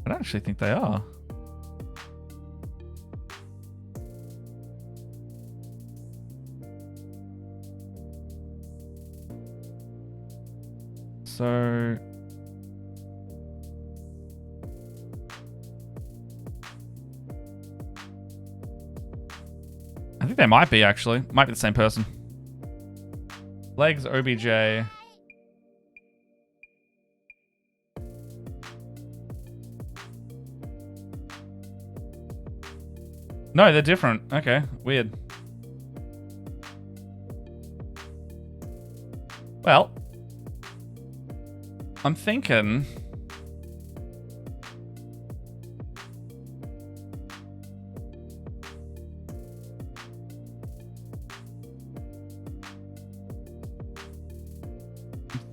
I don't actually think they are. So... I think they might be, actually. Might be the same person. Legs, OBJ. No, they're different. Okay, weird. Well, I'm thinking...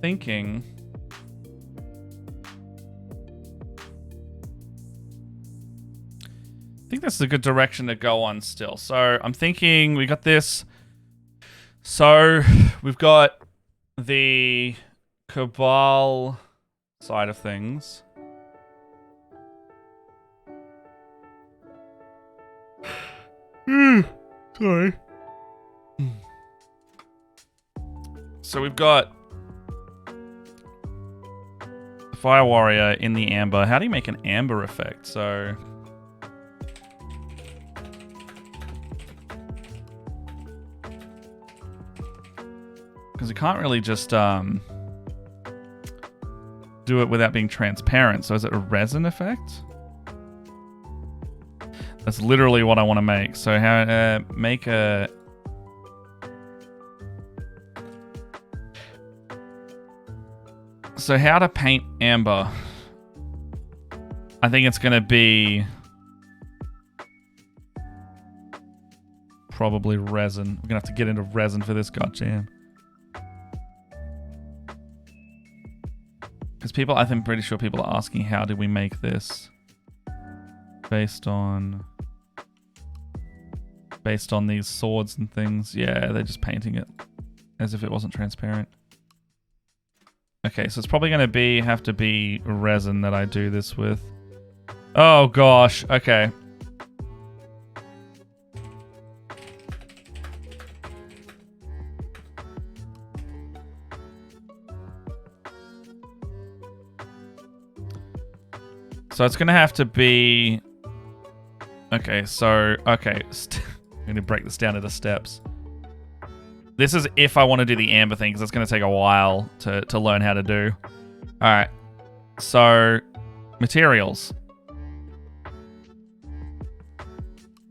thinking I think this is a good direction to go on still. So I'm thinking we got this. So we've got the Cabal side of things. Sorry. So we've got Fire Warrior in the amber. How do you make an amber effect? So... because you can't really just do it without being transparent. So is it a resin effect? That's literally what I want to make. So how make a... So how to paint amber? I think it's going to be probably resin. We're going to have to get into resin for this goddamn. Because people, I'm pretty sure people are asking how did we make this based on these swords and things. Yeah, they're just painting it as if it wasn't transparent. Okay, so it's probably going to have to be resin that I do this with. Oh gosh, okay. So it's going to have to be... Okay, so... Okay, I'm going to break this down into steps. This is if I want to do the amber thing, because it's going to take a while to learn how to do. Alright. So, materials.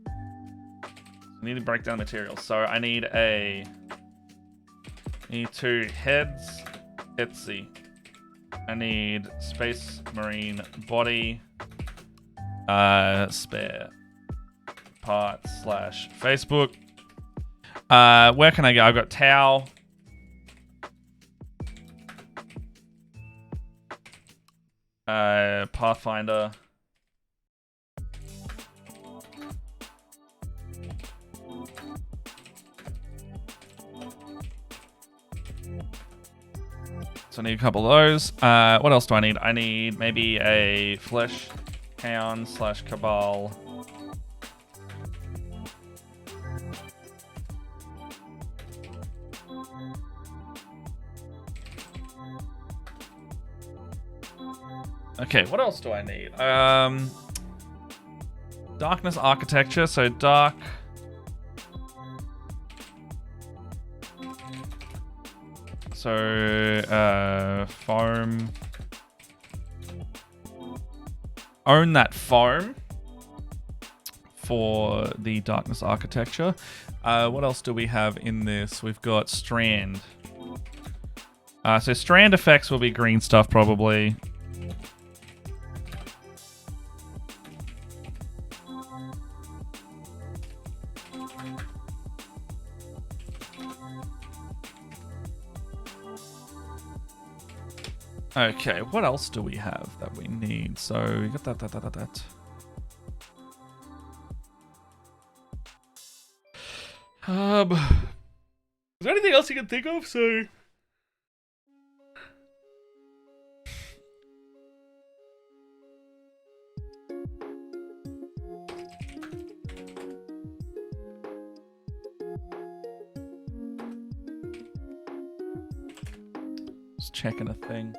I need to break down materials. So, I need two heads. Etsy. I need Space Marine body. Spare parts / Facebook. Where can I go? I've got Tau. Pathfinder. So I need a couple of those. What else do I need? I need maybe a Flesh Hound / Cabal Okay, what else do I need? Darkness architecture, so dark. So, foam. Own that foam for the darkness architecture. What else do we have in this? We've got strand. So strand effects will be green stuff probably. Okay, what else do we have that we need? So we got that. Is there anything else you can think of? So just checking a thing.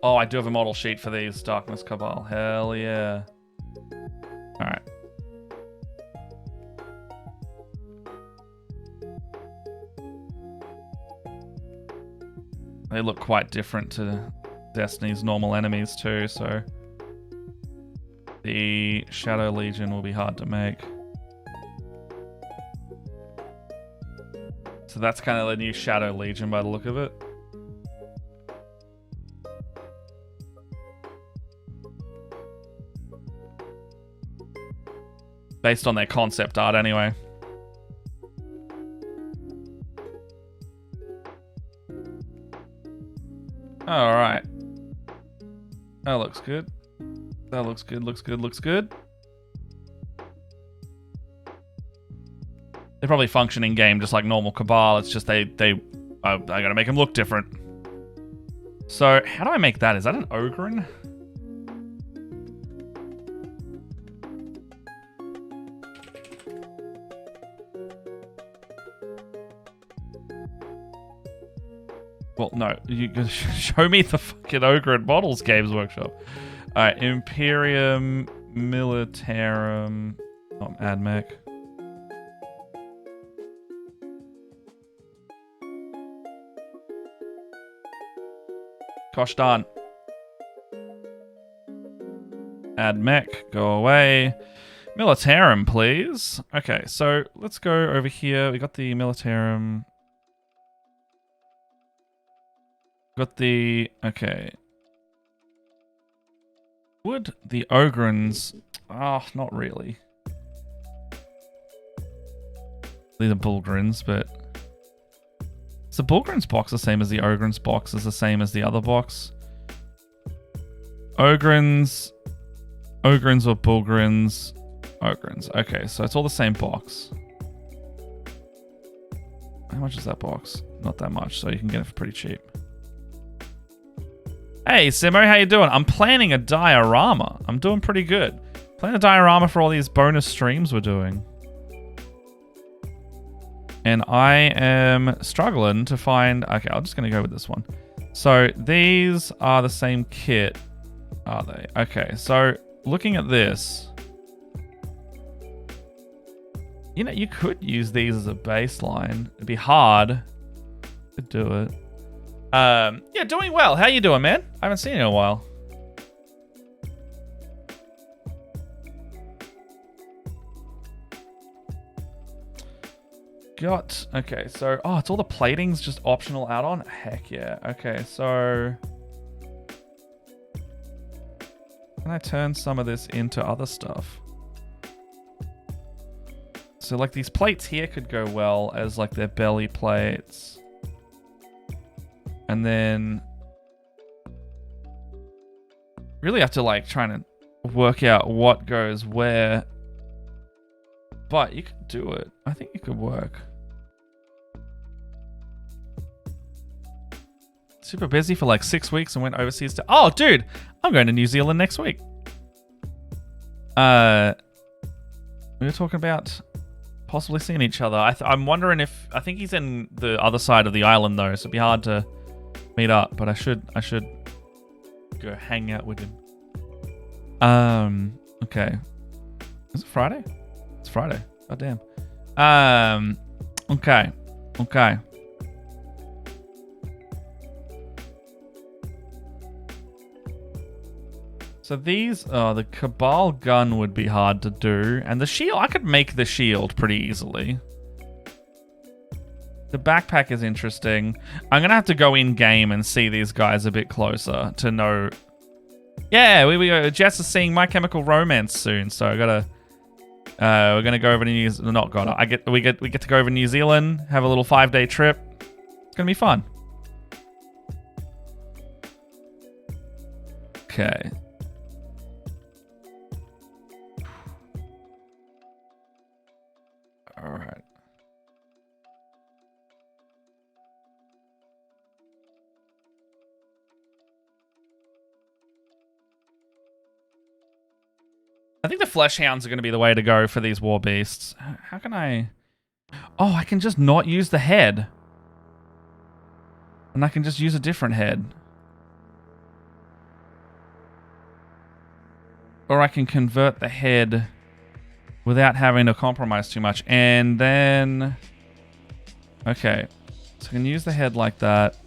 Oh, I do have a model sheet for these Darkness Cabal. Hell yeah. Alright. They look quite different to Destiny's normal enemies too, so the Shadow Legion will be hard to make. So that's kind of the new Shadow Legion by the look of it. Based on their concept art anyway. Alright. That looks good. That looks good, looks good, looks good. They probably function in game just like normal Cabal. It's just I gotta make them look different. So how do I make that? Is that an Ogren? Well, no, you can show me the fucking Ogre and Models Games Workshop. Alright, Imperium Militarum, not AdMech. Koshtan. AdMech, go away. Militarum, please. Okay, so let's go over here. We got the Militarum. Got the... Okay. Would the Ogrins... Oh, not really. These are Bulgrins, but... Is the Bulgrins box the same as the Ogrins box? Is the same as the other box? Ogrins... Ogrins or Bulgrins? Ogrins. Okay, so it's all the same box. How much is that box? Not that much, so you can get it for pretty cheap. Hey, Simo, how you doing? I'm planning a diorama. I'm doing pretty good. Planning a diorama for all these bonus streams we're doing. And I am struggling to find... Okay, I'm just going to go with this one. So these are the same kit, are they? Okay, so looking at this... You know, you could use these as a baseline. It'd be hard to do it. Yeah, doing well. How you doing, man? I haven't seen you in a while. Okay, so... Oh, it's all the platings just optional add-on? Heck yeah. Okay, so... Can I turn some of this into other stuff? So, like, these plates here could go well as, like, their belly plates. And then... Really have to, like, try to work out what goes where. But you could do it. I think it could work. Super busy for, like, 6 weeks and went overseas to... Oh, dude! I'm going to New Zealand next week. We were talking about... possibly seen each other. I'm wondering if... I think he's in the other side of the island, though, so it'd be hard to meet up. But I should go hang out with him. Okay. Is it Friday? It's Friday. God damn. Okay. So these, the Cabal gun would be hard to do. And the shield, I could make the shield pretty easily. The backpack is interesting. I'm going to have to go in-game and see these guys a bit closer to know. Yeah, we Jess is seeing My Chemical Romance soon, so I gotta... we're going to go over to New Zealand. Not gotta. We get to go over to New Zealand, have a little 5-day trip. It's going to be fun. Okay. All right. I think the flesh hounds are going to be the way to go for these war beasts. How can I... Oh, I can just not use the head. And I can just use a different head. Or I can convert the head without having to compromise too much. And then... Okay. So I can use the head like that.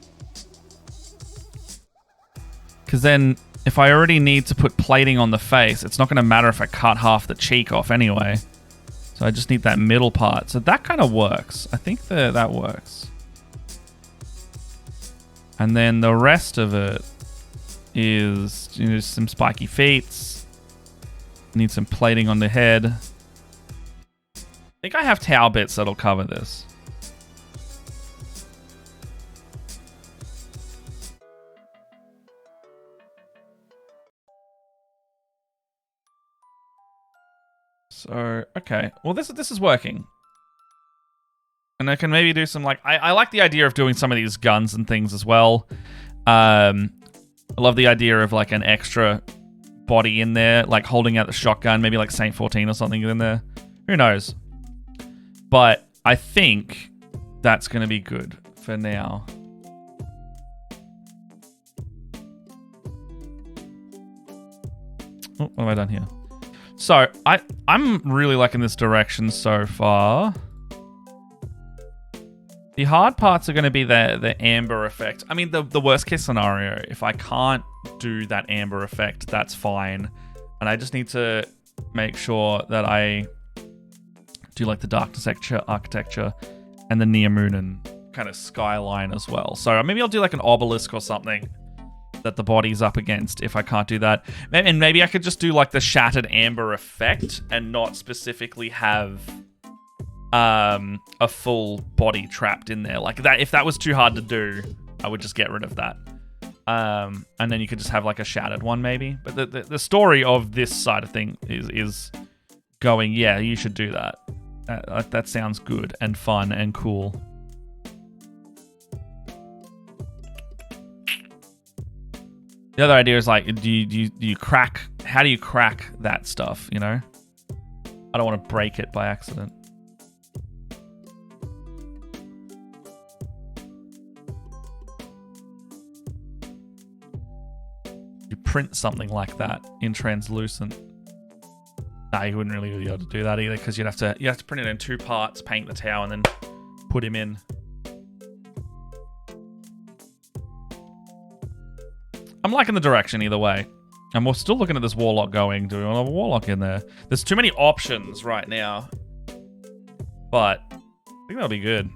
Because then... If I already need to put plating on the face, it's not going to matter if I cut half the cheek off anyway. So I just need that middle part. So that kind of works. I think that works. And then the rest of it is some spiky feet. Need some plating on the head. I think I have towel bits that'll cover this. So, okay. Well, this is working. And I can maybe do some, like... I like the idea of doing some of these guns and things as well. I love the idea of, like, an extra body in there, like, holding out the shotgun, maybe, like, Saint 14 or something in there. Who knows? But I think that's going to be good for now. Oh, what have I done here? So, I'm really liking this direction so far. The hard parts are going to be the amber effect. I mean, the worst case scenario, if I can't do that amber effect, that's fine. And I just need to make sure that I do like the dark architecture and the Neomunin kind of skyline as well. So maybe I'll do like an obelisk or something that the body's up against if I can't do that. And maybe I could just do like the shattered amber effect and not specifically have a full body trapped in there. Like that, if that was too hard to do, I would just get rid of that. And then you could just have like a shattered one maybe. But the story of this side of thing is going, yeah, you should do that. That sounds good and fun and cool. The other idea is like, do you crack? How do you crack that stuff? You know, I don't want to break it by accident. You print something like that in translucent. Nah, you wouldn't really be able to do that either because you have to print it in 2 parts, paint the towel, and then put him in. I'm liking the direction either way. And we're still looking at this warlock going. Do we want a warlock in there? There's too many options right now. But I think that'll be good.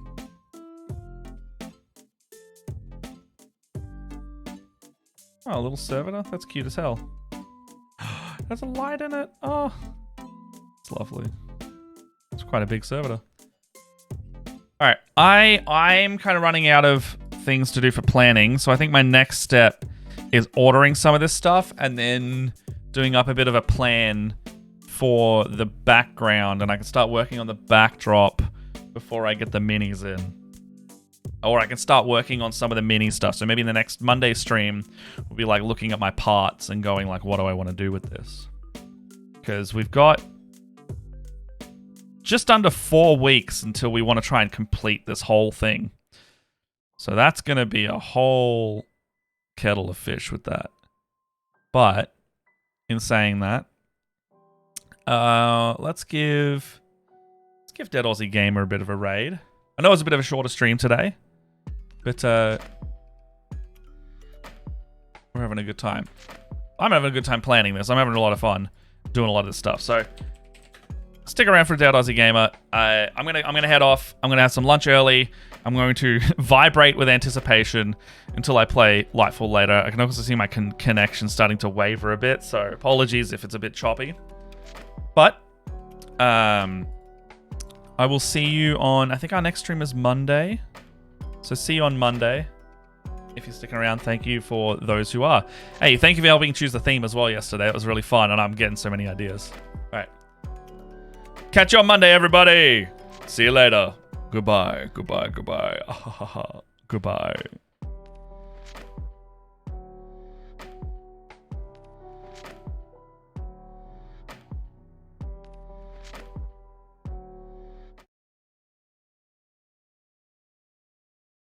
Oh, a little servitor? That's cute as hell. There's a light in it. Oh, it's lovely. It's quite a big servitor. All right, I'm kind of running out of things to do for planning. So I think my next step is ordering some of this stuff and then doing up a bit of a plan for the background, and I can start working on the backdrop before I get the minis in. Or I can start working on some of the mini stuff. So maybe in the next Monday stream, we'll be like looking at my parts and going like, what do I want to do with this? Because we've got just under 4 weeks until we want to try and complete this whole thing. So that's going to be a whole kettle of fish with that. But in saying that, let's give Dead Aussie Gamer a bit of a raid. I know it was a bit of a shorter stream today, but we're having a good time. I'm having a good time planning this. I'm having a lot of fun doing a lot of this stuff. So stick around for Dead Aussie Gamer. I'm gonna head off. I'm gonna have some lunch early. I'm going to vibrate with anticipation until I play Lightfall later. I can also see my connection starting to waver a bit, so apologies if it's a bit choppy. But I will see you on, I think our next stream is Monday. So see you on Monday. If you're sticking around, thank you for those who are. Hey, thank you for helping choose the theme as well yesterday. It was really fun, and I'm getting so many ideas. All right. Catch you on Monday, everybody. See you later. Goodbye. Goodbye. Goodbye. Goodbye.